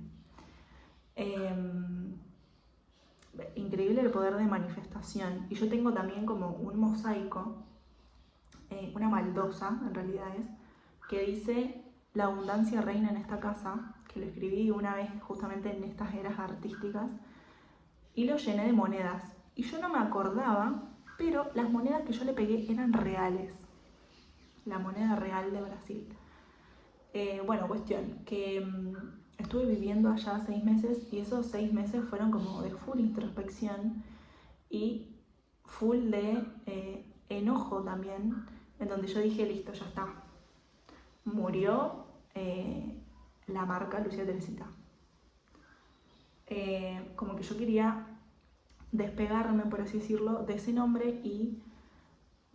Increíble el poder de manifestación. Y yo tengo también como un mosaico, una baldosa en realidad es, que dice: la abundancia reina en esta casa, que lo escribí una vez justamente en estas eras artísticas, y lo llené de monedas. Y yo no me acordaba, pero las monedas que yo le pegué eran reales. La moneda real de Brasil. Bueno, cuestión, que estuve viviendo allá 6 meses y esos 6 meses fueron como de full introspección y full de enojo también, en donde yo dije, listo, ya está. Murió la marca Lucía Teresita. Como que yo quería despegarme, por así decirlo, de ese nombre, y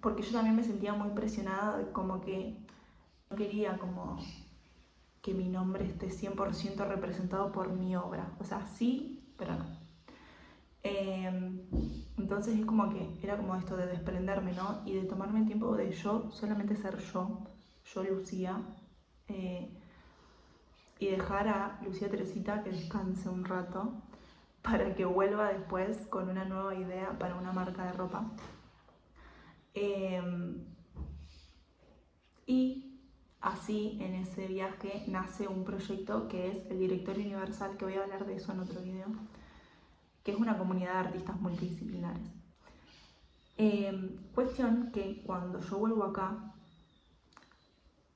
porque yo también me sentía muy presionada, como que no quería como que mi nombre esté 100% representado por mi obra. O sea, sí, pero no. Entonces es como que era como esto de desprenderme, ¿no? Y de tomarme el tiempo de yo, solamente ser yo Lucía, y dejar a Lucía Teresita que descanse un rato para que vuelva después con una nueva idea para una marca de ropa. Y así, en ese viaje, nace un proyecto que es el Directorio Universal, que voy a hablar de eso en otro video, que es una comunidad de artistas multidisciplinares. Cuestión que cuando yo vuelvo acá,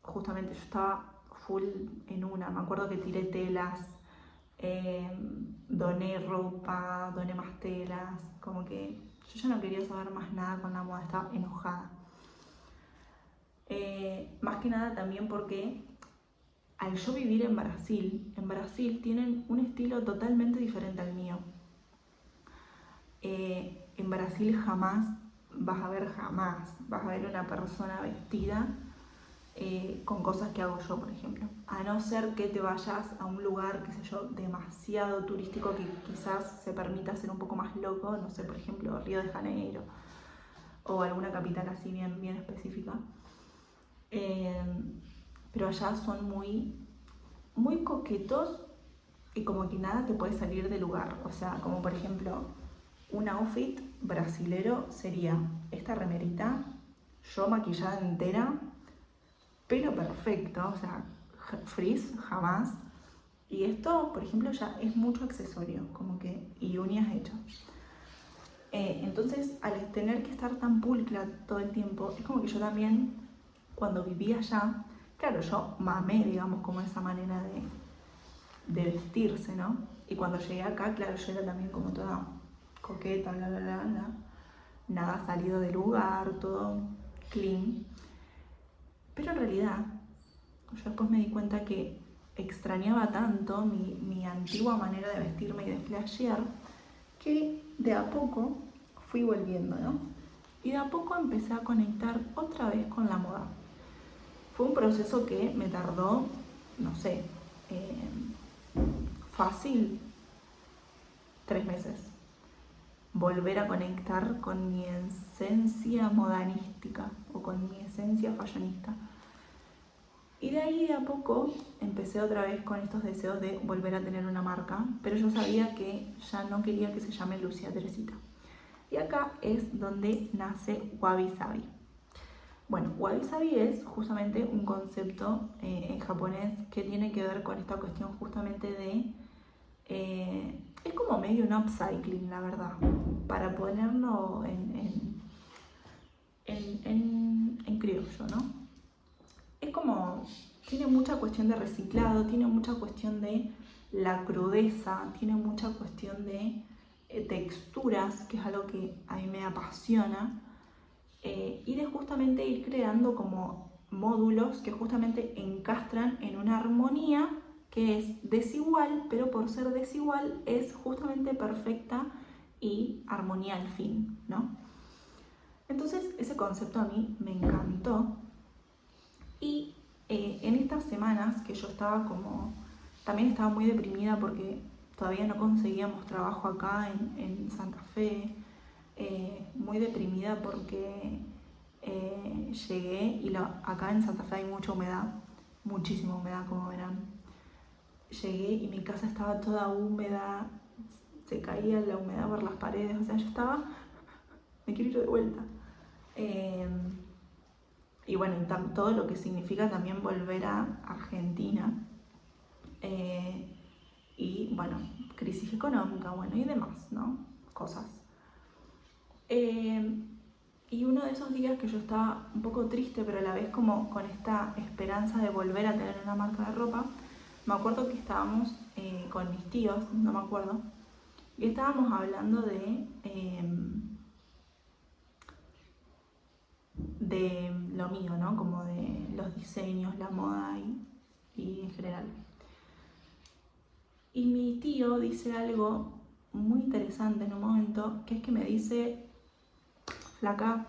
justamente yo estaba full en una, me acuerdo que tiré telas, doné ropa, doné más telas, como que yo ya no quería saber más nada con la moda, estaba enojada. Más que nada también porque al yo vivir en Brasil tienen un estilo totalmente diferente al mío. En Brasil jamás vas a ver una persona vestida con cosas que hago yo, por ejemplo. A no ser que te vayas a un lugar, qué sé yo, demasiado turístico, que quizás se permita ser un poco más loco, no sé, por ejemplo, Río de Janeiro o alguna capital así bien, bien específica. Pero allá son muy, muy coquetos y como que nada te puede salir de lugar. O sea, como por ejemplo, un outfit brasilero sería esta remerita, yo maquillada entera, pelo perfecto, o sea, frizz jamás. Y esto, por ejemplo, ya es mucho accesorio, como que, y uñas hechas. Entonces, al tener que estar tan pulcra todo el tiempo, es como que yo también, cuando vivía allá, claro, yo mamé, digamos, como esa manera de vestirse, ¿no? Y cuando llegué acá, claro, yo era también como toda coqueta, bla, bla, bla, bla. Nada salido del lugar, todo clean. Pero en realidad, yo después me di cuenta que extrañaba tanto mi antigua manera de vestirme y de flashear, que de a poco fui volviendo, ¿no? Y de a poco empecé a conectar otra vez con la moda. Fue un proceso que me tardó, no sé, fácil 3 meses. Volver a conectar con mi esencia modanística o con mi esencia fashionista. Y de ahí de a poco empecé otra vez con estos deseos de volver a tener una marca, pero yo sabía que ya no quería que se llame Lucía Teresita. Y acá es donde nace Wabi Sabi. Bueno, Wabi Sabi es justamente un concepto en japonés que tiene que ver con esta cuestión justamente de... es como medio un upcycling, la verdad, para ponerlo en criollo, ¿no? Es como, tiene mucha cuestión de reciclado, tiene mucha cuestión de la crudeza, tiene mucha cuestión de texturas, que es algo que a mí me apasiona, y de justamente ir creando como módulos que justamente encastran en una armonía que es desigual, pero por ser desigual es justamente perfecta y armonía al fin, ¿no? Entonces ese concepto a mí me encantó. Y en estas semanas que yo estaba como, también estaba muy deprimida porque todavía no conseguíamos trabajo acá en Santa Fe, muy deprimida porque llegué y acá en Santa Fe hay mucha humedad, muchísima humedad como verán. Llegué y mi casa estaba toda húmeda, se caía la humedad por las paredes, o sea, yo estaba, me quiero ir de vuelta. Y bueno, todo lo que significa también volver a Argentina. Y bueno, crisis económica, bueno, y demás, ¿no? Cosas. Y uno de esos días que yo estaba un poco triste, pero a la vez como con esta esperanza de volver a tener una marca de ropa, me acuerdo que estábamos con mis tíos, no me acuerdo, y estábamos hablando de lo mío, ¿no? Como de los diseños, la moda y en general. Y mi tío dice algo muy interesante en un momento, que es que me dice, flaca,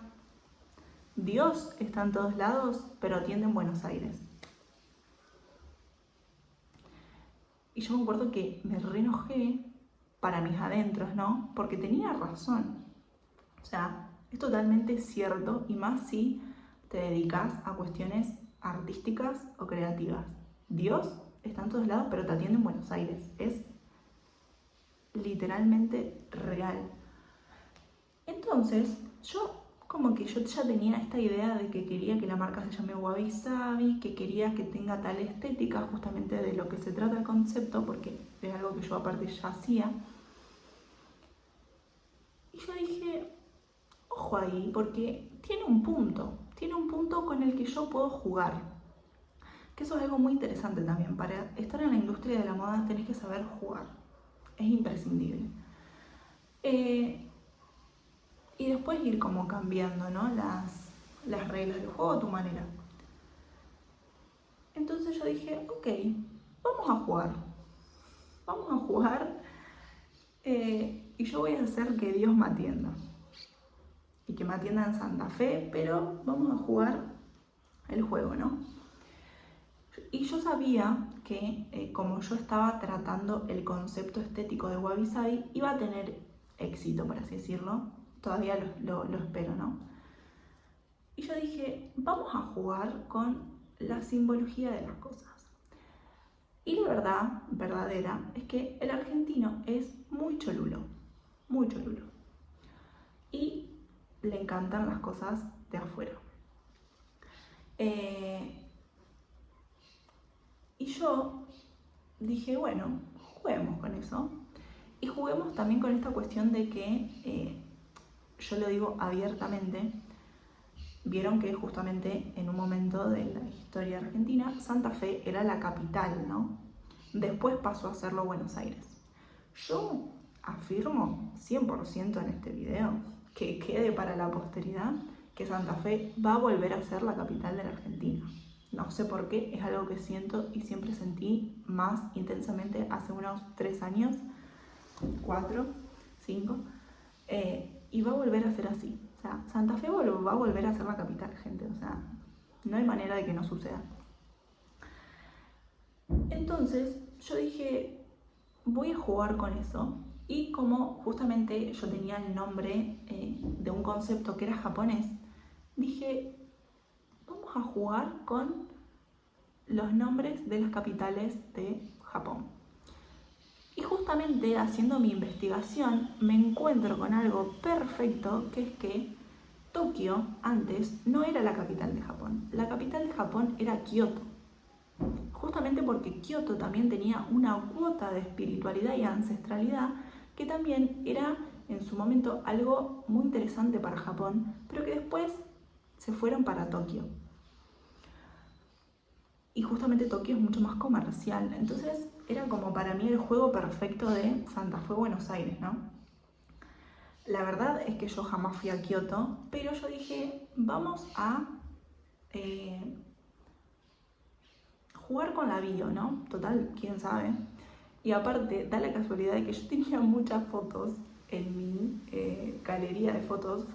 Dios está en todos lados, pero atiende en Buenos Aires. Y yo me acuerdo que me reenojé para mis adentros, ¿no? Porque tenía razón. O sea, es totalmente cierto, y más si te dedicas a cuestiones artísticas o creativas. Dios está en todos lados, pero te atiende en Buenos Aires. Es literalmente real. Entonces, yo ya tenía esta idea de que quería que la marca se llame Wabi Sabi, que quería que tenga tal estética, justamente de lo que se trata el concepto, porque es algo que yo aparte ya hacía. Y yo dije, ojo ahí, porque tiene un punto con el que yo puedo jugar. Que eso es algo muy interesante también. Para estar en la industria de la moda tenés que saber jugar. Es imprescindible. Y después ir como cambiando, ¿no? las reglas del juego a tu manera. Entonces yo dije, ok, vamos a jugar. Vamos a jugar y yo voy a hacer que Dios me atienda. Y que me atienda en Santa Fe, pero vamos a jugar el juego, ¿no? Y yo sabía que como yo estaba tratando el concepto estético de Wabi Sabi, iba a tener éxito, por así decirlo. Todavía lo espero, ¿no? Y yo dije, vamos a jugar con la simbología de las cosas. Y la verdad, verdadera, es que el argentino es muy cholulo, muy cholulo. Y le encantan las cosas de afuera. Y yo dije, bueno, juguemos con eso. Y juguemos también con esta cuestión de que, yo lo digo abiertamente, vieron que justamente en un momento de la historia argentina, Santa Fe era la capital, ¿no? Después pasó a serlo Buenos Aires. Yo afirmo 100% en este video, que quede para la posteridad, que Santa Fe va a volver a ser la capital de la Argentina. No sé por qué, es algo que siento y siempre sentí más intensamente hace unos 3 años, 4, 5, y va a volver a ser así. O sea, Santa Fe va a volver a ser la capital, gente. O sea, no hay manera de que no suceda. Entonces, yo dije, voy a jugar con eso Y como justamente yo tenía el nombre de un concepto que era japonés, dije, vamos a jugar con los nombres de las capitales de Japón. Y justamente haciendo mi investigación me encuentro con algo perfecto, que es que Tokio antes no era la capital de Japón. La capital de Japón era Kioto. Justamente porque Kioto también tenía una cuota de espiritualidad y ancestralidad que también era en su momento algo muy interesante para Japón, pero que después se fueron para Tokio. Y justamente Tokio es mucho más comercial, entonces era como para mí el juego perfecto de Santa Fe, Buenos Aires, ¿no? La verdad es que yo jamás fui a Kioto, pero yo dije, vamos a jugar con la bio, ¿no? Total, quién sabe. Y aparte, da la casualidad de que yo tenía muchas fotos en mi galería de fotos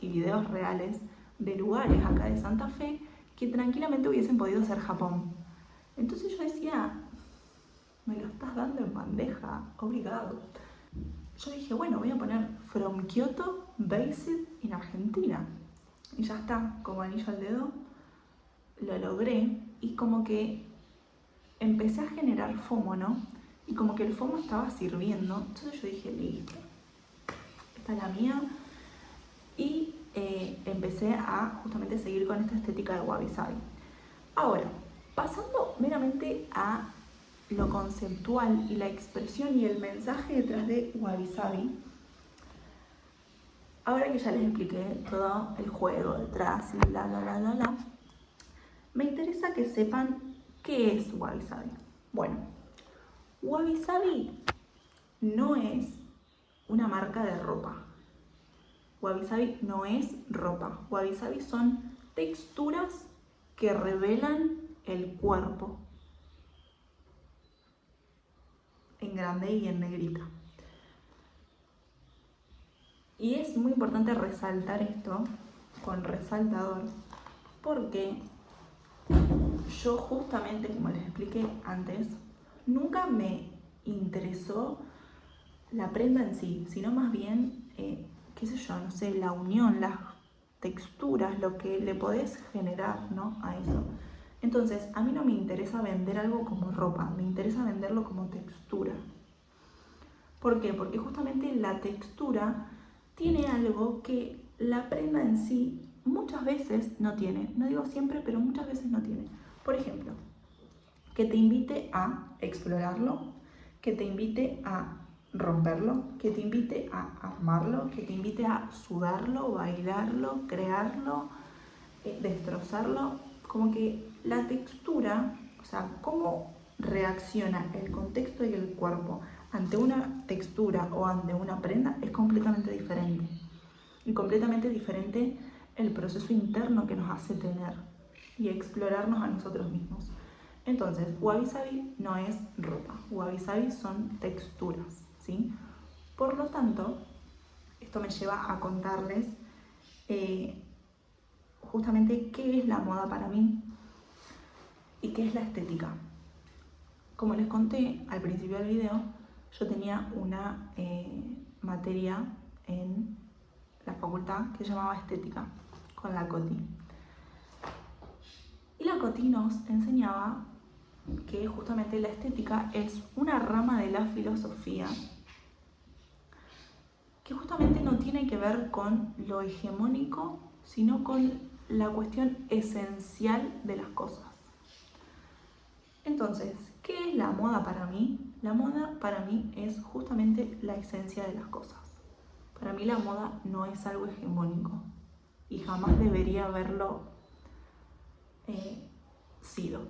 y videos reales de lugares acá de Santa Fe que tranquilamente hubiesen podido ser Japón. Entonces yo decía, me lo estás dando en bandeja, obligado. Yo dije, bueno, voy a poner From Kyoto, Based in Argentina. Y ya está, como anillo al dedo, lo logré y como que empecé a generar FOMO, ¿no? Y como que el FOMO estaba sirviendo. Entonces yo dije, listo, esta es la mía. Y empecé a justamente seguir con esta estética de Wabi Sabi. Ahora, pasando meramente a lo conceptual y la expresión y el mensaje detrás de Wabi Sabi, ahora que ya les expliqué todo el juego detrás y me interesa que sepan qué es Wabi Sabi. Bueno, Wabi Sabi no es una marca de ropa. Wabi Sabi no es ropa. Wabi Sabi son texturas que revelan el cuerpo. En grande y en negrita. Y es muy importante resaltar esto con resaltador, porque yo justamente, como les expliqué antes, nunca me interesó la prenda en sí, sino más bien, qué sé yo, no sé, la unión, las texturas, lo que le podés generar, ¿no? A eso. Entonces, a mí no me interesa vender algo como ropa, me interesa venderlo como textura. ¿Por qué? Porque justamente la textura tiene algo que la prenda en sí muchas veces no tiene. No digo siempre, pero muchas veces no tiene. Por ejemplo, que te invite a explorarlo, que te invite a romperlo, que te invite a armarlo, que te invite a sudarlo, bailarlo, crearlo, destrozarlo. Como que la textura, o sea, cómo reacciona el contexto y el cuerpo ante una textura o ante una prenda es completamente diferente. Y completamente diferente el proceso interno que nos hace tener y explorarnos a nosotros mismos. Entonces, Wabi Sabi no es ropa, Wabi Sabi son texturas, ¿sí? Por lo tanto, esto me lleva a contarles justamente qué es la moda para mí y qué es la estética. Como les conté al principio del video, yo tenía una materia en la facultad que se llamaba estética, con la Coti. Y la Coti nos enseñaba que justamente la estética es una rama de la filosofía que justamente no tiene que ver con lo hegemónico, sino con la cuestión esencial de las cosas. Entonces, ¿qué es la moda para mí? La moda para mí es justamente la esencia de las cosas. Para mí la moda no es algo hegemónico y jamás debería haberlo sido.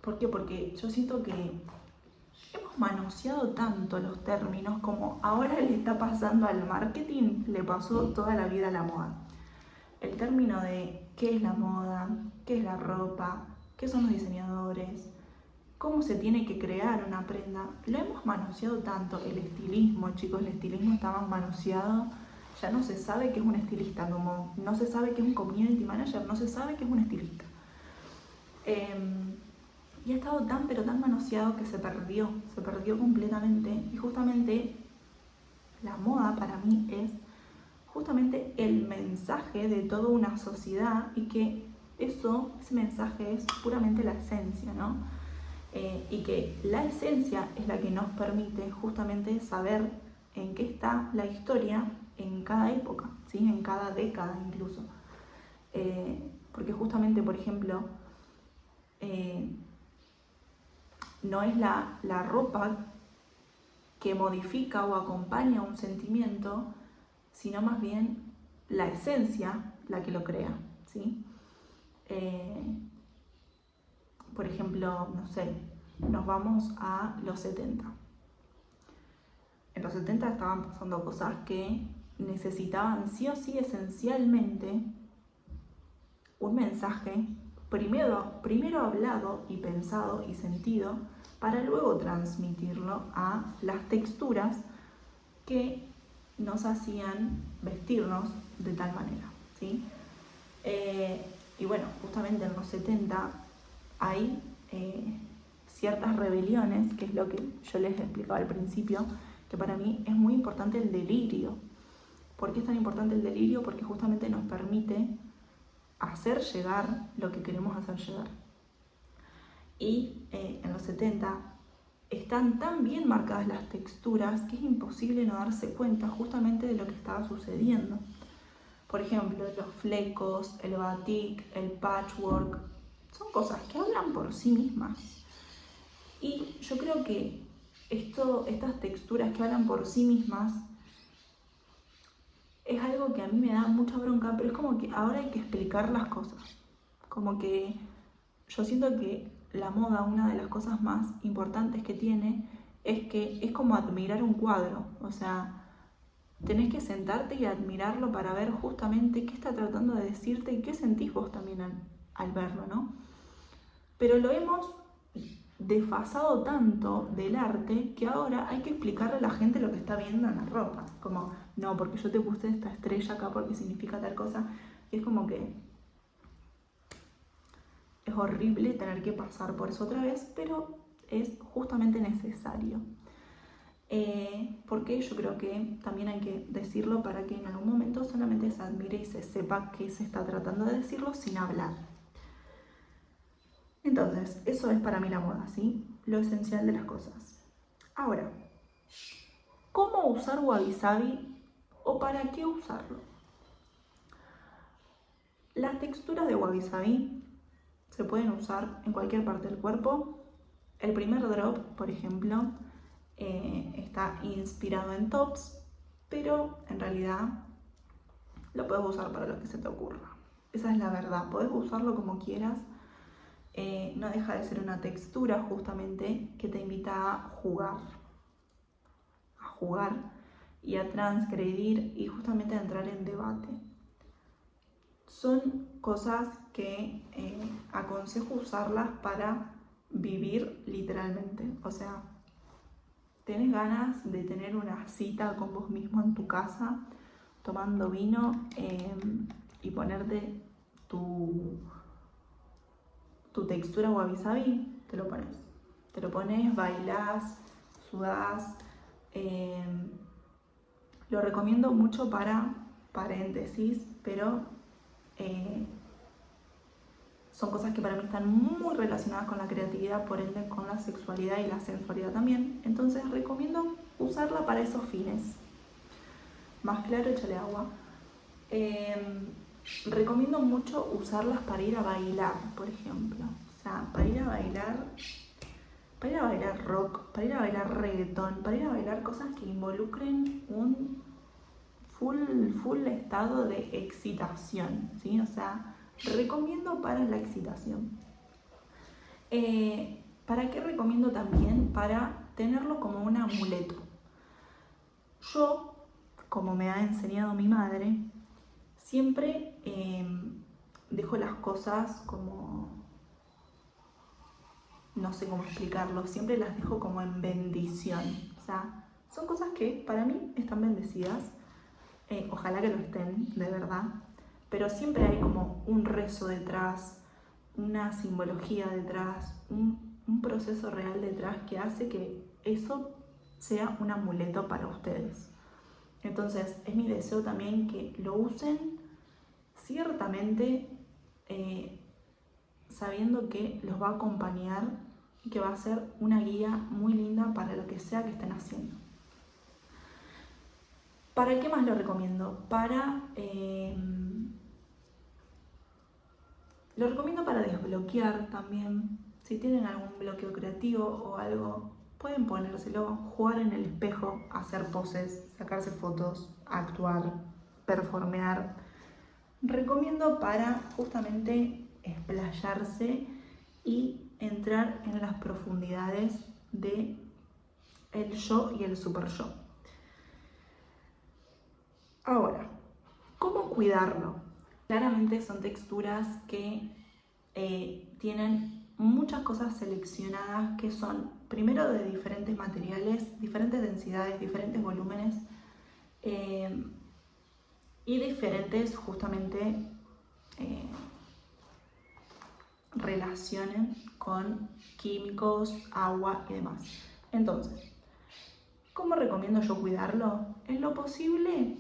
¿Por qué? Porque yo siento que hemos manoseado tanto los términos como ahora le está pasando al marketing, le pasó toda la vida a la moda. El término de qué es la moda, qué es la ropa, qué son los diseñadores, cómo se tiene que crear una prenda, lo hemos manoseado tanto. El estilismo, chicos, el estilismo está más manoseado. Ya no se sabe qué es un estilista, como no se sabe qué es un community manager, no se sabe qué es un estilista. Y ha estado tan pero tan manoseado que se perdió completamente. Y justamente la moda para mí es justamente el mensaje de toda una sociedad y que ese mensaje es puramente la esencia, ¿no? Y que la esencia es la que nos permite justamente saber en qué está la historia en cada época, ¿sí? En cada década incluso. Porque justamente, por ejemplo, no es la ropa que modifica o acompaña un sentimiento, sino más bien la esencia la que lo crea, ¿sí? Por ejemplo, no sé, nos vamos a los 70. En los 70 estaban pasando cosas que necesitaban sí o sí esencialmente un mensaje primero hablado y pensado y sentido para luego transmitirlo a las texturas que nos hacían vestirnos de tal manera, ¿sí? Y bueno, justamente en los 70 hay ciertas rebeliones, que es lo que yo les explicaba al principio, que para mí es muy importante el delirio. ¿Por qué es tan importante el delirio? Porque justamente nos permite hacer llegar lo que queremos hacer llegar. Y en los 70 están tan bien marcadas las texturas que es imposible no darse cuenta justamente de lo que estaba sucediendo. Por ejemplo, los flecos, el batik, el patchwork, son cosas que hablan por sí mismas. Y yo creo que estas texturas que hablan por sí mismas es algo que a mí me da mucha bronca, pero es como que ahora hay que explicar las cosas. Como que yo siento que la moda, una de las cosas más importantes que tiene, es que es como admirar un cuadro. O sea, tenés que sentarte y admirarlo para ver justamente qué está tratando de decirte y qué sentís vos también al verlo, ¿no? Pero lo hemos desfasado tanto del arte que ahora hay que explicarle a la gente lo que está viendo en la ropa. Como, no, porque yo te puse esta estrella acá porque significa tal cosa. Y es como que es horrible tener que pasar por eso otra vez, pero es justamente necesario. Porque yo creo que también hay que decirlo para que en algún momento solamente se admire y se sepa qué se está tratando de decirlo sin hablar. Entonces, eso es para mí la moda, ¿sí? Lo esencial de las cosas. Ahora, ¿cómo usar wabi sabi o para qué usarlo? Las texturas de wabi sabi se pueden usar en cualquier parte del cuerpo. El primer drop, por ejemplo, está inspirado en tops, pero en realidad lo puedes usar para lo que se te ocurra. Esa es la verdad, podés usarlo como quieras. No deja de ser una textura justamente que te invita a jugar y a transgredir y justamente a entrar en debate. Son cosas que aconsejo usarlas para vivir literalmente. O sea, tenés ganas de tener una cita con vos mismo en tu casa, tomando vino y ponerte tu textura wabi sabi, te lo pones. Te lo pones, bailás, sudás. Lo recomiendo mucho para paréntesis, pero son cosas que para mí están muy relacionadas con la creatividad, por ende con la sexualidad y la sensualidad también. Entonces recomiendo usarla para esos fines. Más claro, échale agua. Recomiendo mucho usarlas para ir a bailar, por ejemplo. O sea, para ir a bailar rock, para ir a bailar reggaetón, para ir a bailar cosas que involucren un full estado de excitación, ¿sí? O sea, recomiendo para la excitación. ¿Para qué recomiendo también? Para tenerlo como un amuleto. Yo, como me ha enseñado mi madre, siempre dejo las cosas como, no sé cómo explicarlo, siempre las dejo como en bendición. O sea, son cosas que para mí están bendecidas, ojalá que lo estén, de verdad, pero siempre hay como un rezo detrás, una simbología detrás, un proceso real detrás que hace que eso sea un amuleto para ustedes. Entonces es mi deseo también que lo usen ciertamente sabiendo que los va a acompañar y que va a ser una guía muy linda para lo que sea que estén haciendo. ¿Para qué más lo recomiendo? Lo recomiendo para desbloquear también. Si tienen algún bloqueo creativo o algo, pueden ponérselo, jugar en el espejo, hacer poses, sacarse fotos, actuar, performear. Recomiendo para justamente explayarse y entrar en las profundidades de el yo y el super yo. Ahora, ¿cómo cuidarlo? Claramente son texturas que tienen muchas cosas seleccionadas que son primero de diferentes materiales, diferentes densidades, diferentes volúmenes y diferentes justamente relaciones con químicos, agua y demás. Entonces, ¿cómo recomiendo yo cuidarlo? En lo posible,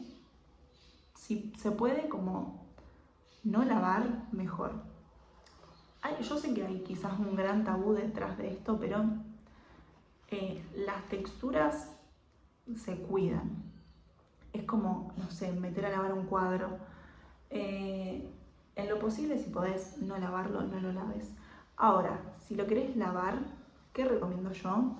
si se puede como no lavar, mejor. Yo sé que hay quizás un gran tabú detrás de esto, pero las texturas se cuidan. Es como, no sé, meter a lavar un cuadro. En lo posible, si podés no lavarlo, no lo laves. Ahora, si lo querés lavar, ¿qué recomiendo yo?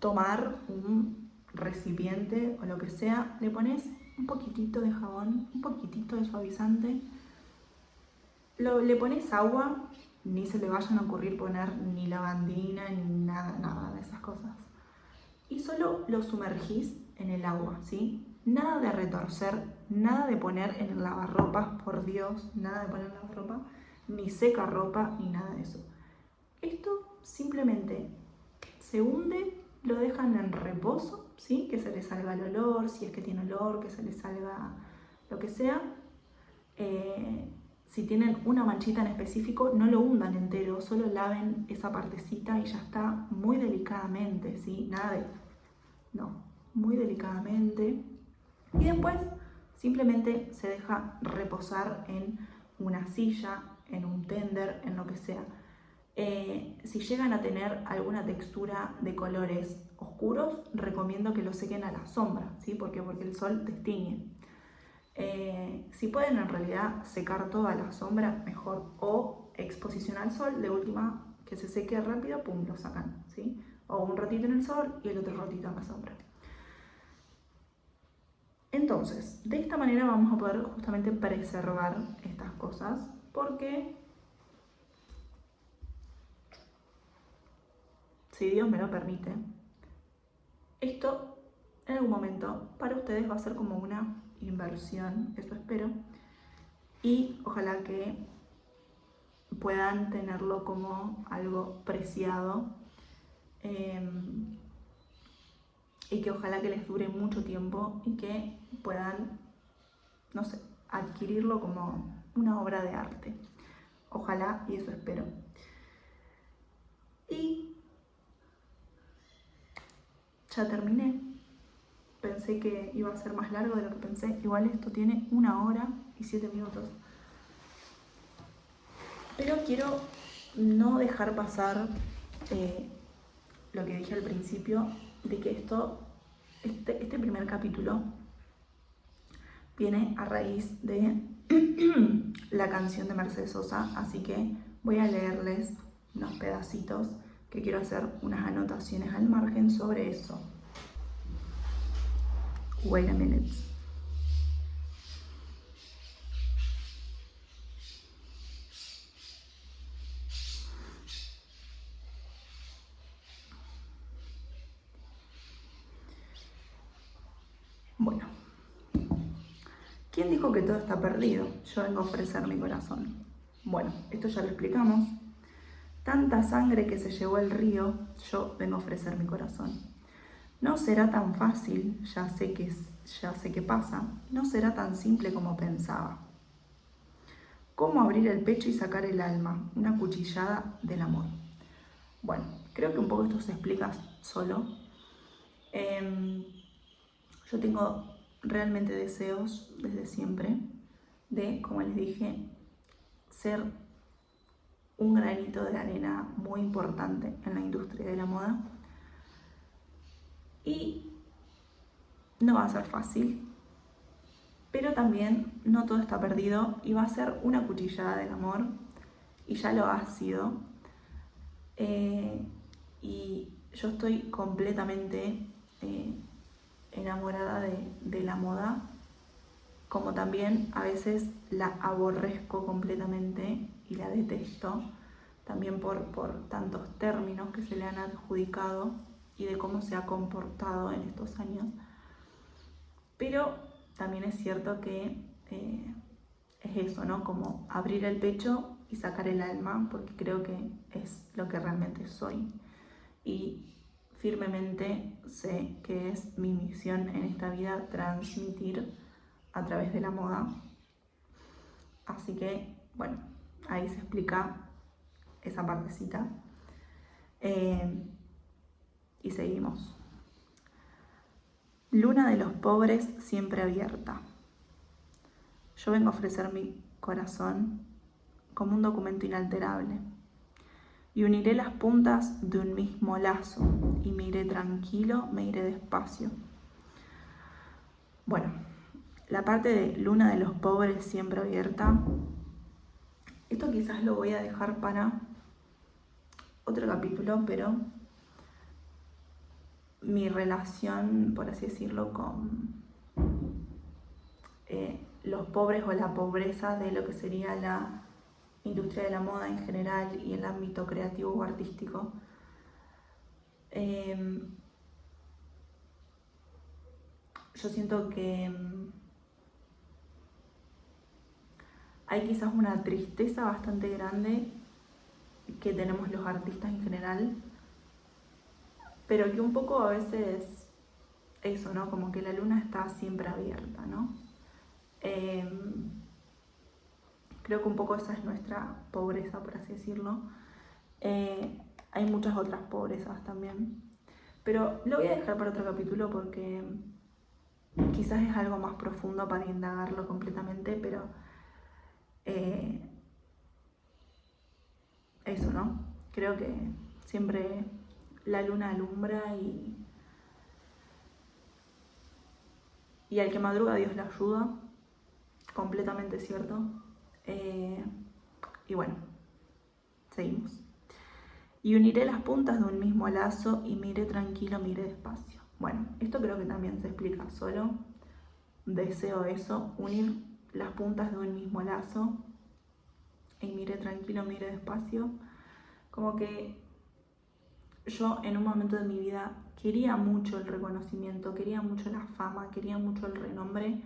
Tomar un recipiente o lo que sea, le pones un poquitito de jabón, un poquitito de suavizante, le pones agua, ni se le vayan a ocurrir poner ni lavandina ni nada de esas cosas. Y solo lo sumergís en el agua, ¿sí? Nada de retorcer, nada de poner en el lavarropas, por Dios, nada de poner en el lavarropa, ni seca ropa, ni nada de eso. Esto simplemente se hunde, lo dejan en reposo, ¿sí? Que se le salga el olor, si es que tiene olor, que se le salga lo que sea. Si tienen una manchita en específico, no lo hundan entero, solo laven esa partecita y ya está, muy delicadamente, ¿sí? Nada de... No, muy delicadamente. Y después simplemente se deja reposar en una silla, en un tender, en lo que sea. Si llegan a tener alguna textura de colores oscuros, recomiendo que lo sequen a la sombra, ¿sí? Porque el sol destiñe. Si pueden en realidad secar toda la sombra, mejor. O exposición al sol, de última, que se seque rápido, pum, lo sacan, ¿sí? O un ratito en el sol y el otro ratito en la sombra. Entonces, de esta manera vamos a poder justamente preservar estas cosas, porque si Dios me lo permite, esto en algún momento para ustedes va a ser como una inversión, eso espero, y ojalá que puedan tenerlo como algo preciado y que ojalá que les dure mucho tiempo y que puedan, no sé, adquirirlo como una obra de arte. Ojalá, y eso espero. Y ya terminé. Pensé que iba a ser más largo de lo que pensé. Igual esto tiene 1 hora y 7 minutos. Pero quiero no dejar pasar lo que dije al principio, de que este primer capítulo viene a raíz de la canción de Mercedes Sosa, así que voy a leerles unos pedacitos que quiero hacer unas anotaciones al margen sobre eso. Wait a minute. Bueno, ¿quién dijo que todo está perdido? Yo vengo a ofrecer mi corazón. Bueno, esto ya lo explicamos. Tanta sangre que se llevó el río, yo vengo a ofrecer mi corazón. No será tan fácil, ya sé que pasa, no será tan simple como pensaba. ¿Cómo abrir el pecho y sacar el alma? Una cuchillada del amor. Bueno, creo que un poco esto se explica solo. Yo tengo realmente deseos desde siempre de, como les dije, ser un granito de arena muy importante en la industria de la moda. Y no va a ser fácil, pero también no todo está perdido y va a ser una cuchillada del amor, y ya lo ha sido. Y yo estoy completamente enamorada de la moda, como también a veces la aborrezco completamente y la detesto, también por tantos términos que se le han adjudicado y de cómo se ha comportado en estos años. Pero también es cierto que es eso, ¿no? Como abrir el pecho y sacar el alma, porque creo que es lo que realmente soy. Y firmemente sé que es mi misión en esta vida transmitir a través de la moda. Así que, bueno, ahí se explica esa partecita. Y seguimos. Luna de los pobres siempre abierta. Yo vengo a ofrecer mi corazón como un documento inalterable. Y uniré las puntas de un mismo lazo, y me iré tranquilo, me iré despacio. Bueno, la parte de Luna de los pobres siempre abierta, esto quizás lo voy a dejar para otro capítulo, pero mi relación, por así decirlo, con los pobres o la pobreza de lo que sería la industria de la moda en general y el ámbito creativo o artístico. Yo siento que hay quizás una tristeza bastante grande que tenemos los artistas en general, pero que un poco a veces eso, ¿no? Como que la luna está siempre abierta, ¿no? Creo que un poco esa es nuestra pobreza, por así decirlo. Hay muchas otras pobrezas también, pero lo voy a dejar para otro capítulo porque quizás es algo más profundo para indagarlo completamente, pero eso, ¿no? Creo que siempre la luna alumbra y al que madruga Dios le ayuda, completamente cierto. Y bueno, seguimos. Y uniré las puntas de un mismo lazo y me iré tranquilo, me iré despacio. Bueno, esto creo que también se explica solo. Deseo eso, unir las puntas de un mismo lazo y me iré tranquilo, me iré despacio. Como que yo en un momento de mi vida quería mucho el reconocimiento, quería mucho la fama, quería mucho el renombre.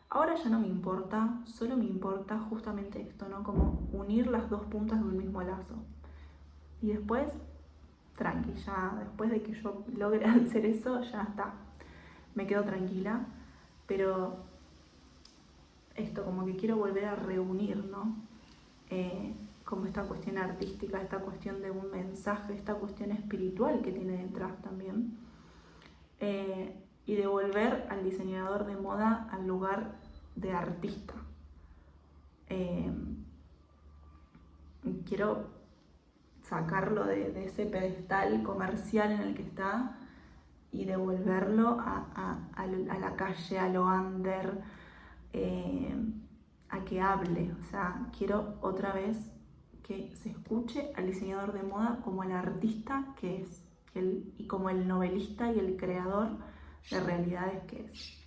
Ahora ya no me importa, solo me importa justamente esto, ¿no? Como unir las dos puntas de un mismo lazo. Y después, tranqui, ya después de que yo logre hacer eso, ya está. Me quedo tranquila, pero esto, como que quiero volver a reunir, ¿no? Como esta cuestión artística, esta cuestión de un mensaje, esta cuestión espiritual que tiene detrás también. Y devolver al diseñador de moda al lugar de artista. Quiero sacarlo de ese pedestal comercial en el que está y devolverlo a la calle, a lo under, a que hable. O sea, quiero otra vez que se escuche al diseñador de moda como el artista que es, y como el novelista y el creador de realidades que es.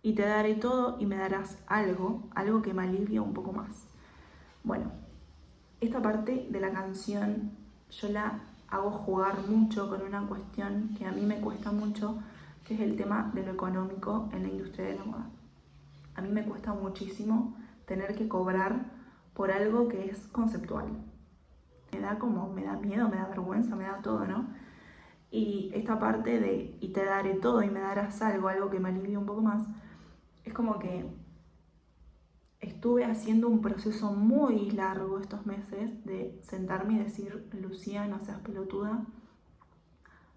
Y te daré todo y me darás algo que me alivie un poco más. Bueno, esta parte de la canción yo la hago jugar mucho con una cuestión que a mí me cuesta mucho, que es el tema de lo económico en la industria de la moda. A mí me cuesta muchísimo tener que cobrar por algo que es conceptual. Me da miedo, me da vergüenza, me da todo, ¿no? Y esta parte de y te daré todo y me darás algo que me alivie un poco más, es como que estuve haciendo un proceso muy largo estos meses de sentarme y decir, Lucía, no seas pelotuda,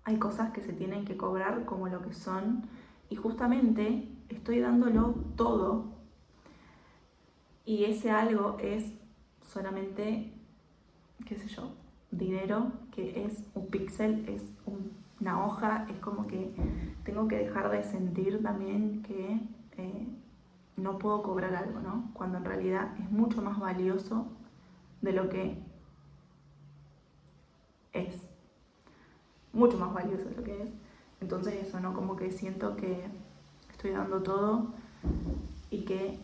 hay cosas que se tienen que cobrar como lo que son, y justamente estoy dándolo todo, y ese algo es solamente, qué sé yo, dinero, que es un píxel, es una hoja, es como que tengo que dejar de sentir también que no puedo cobrar algo, ¿no? Cuando en realidad es mucho más valioso de lo que es, mucho más valioso de lo que es. Entonces eso, ¿no? Como que siento que estoy dando todo y que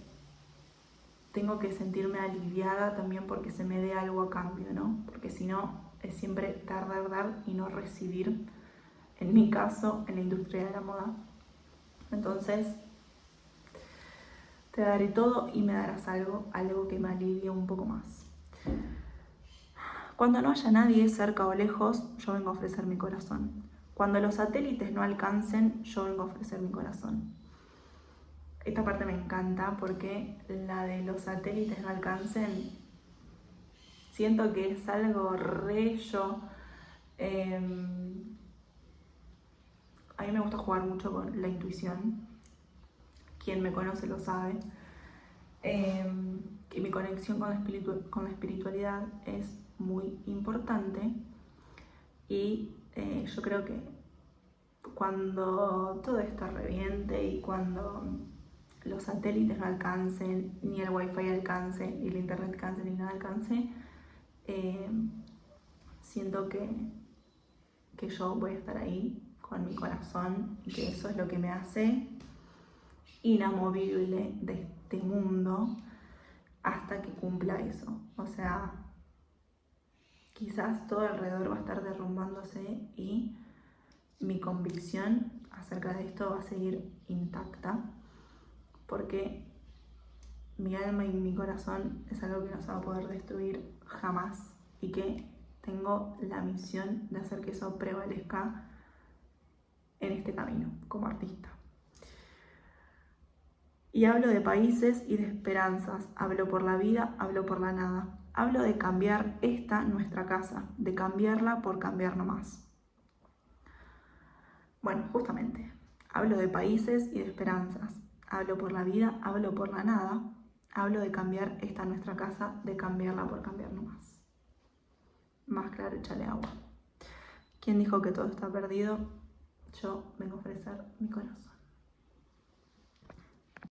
tengo que sentirme aliviada también porque se me dé algo a cambio, ¿no? Porque si no, es siempre dar y no recibir, en mi caso, en la industria de la moda. Entonces, te daré todo y me darás algo que me alivie un poco más. Cuando no haya nadie cerca o lejos, yo vengo a ofrecer mi corazón. Cuando los satélites no alcancen, yo vengo a ofrecer mi corazón. Esta parte me encanta porque la de los satélites no alcancen, siento que es algo re yo. A mí me gusta jugar mucho con la intuición. Quien me conoce lo sabe. Que mi conexión con la espiritualidad es muy importante. Y yo creo que cuando todo esto reviente y cuando los satélites no alcancen, ni el wifi alcance, ni el internet alcance, ni nada alcance, siento que yo voy a estar ahí con mi corazón y que eso es lo que me hace inamovible de este mundo hasta que cumpla eso. O sea, quizás todo alrededor va a estar derrumbándose y mi convicción acerca de esto va a seguir intacta porque mi alma y mi corazón es algo que no se va a poder destruir jamás y que tengo la misión de hacer que eso prevalezca en este camino como artista. Y hablo de países y de esperanzas, hablo por la vida, hablo por la nada. Hablo de cambiar esta nuestra casa, de cambiarla por cambiar nomás. Bueno, justamente, hablo de países y de esperanzas, hablo por la vida, hablo por la nada, hablo de cambiar esta nuestra casa, de cambiarla por cambiar nomás. Más claro, échale agua. ¿Quién dijo que todo está perdido? Yo vengo a ofrecer mi corazón.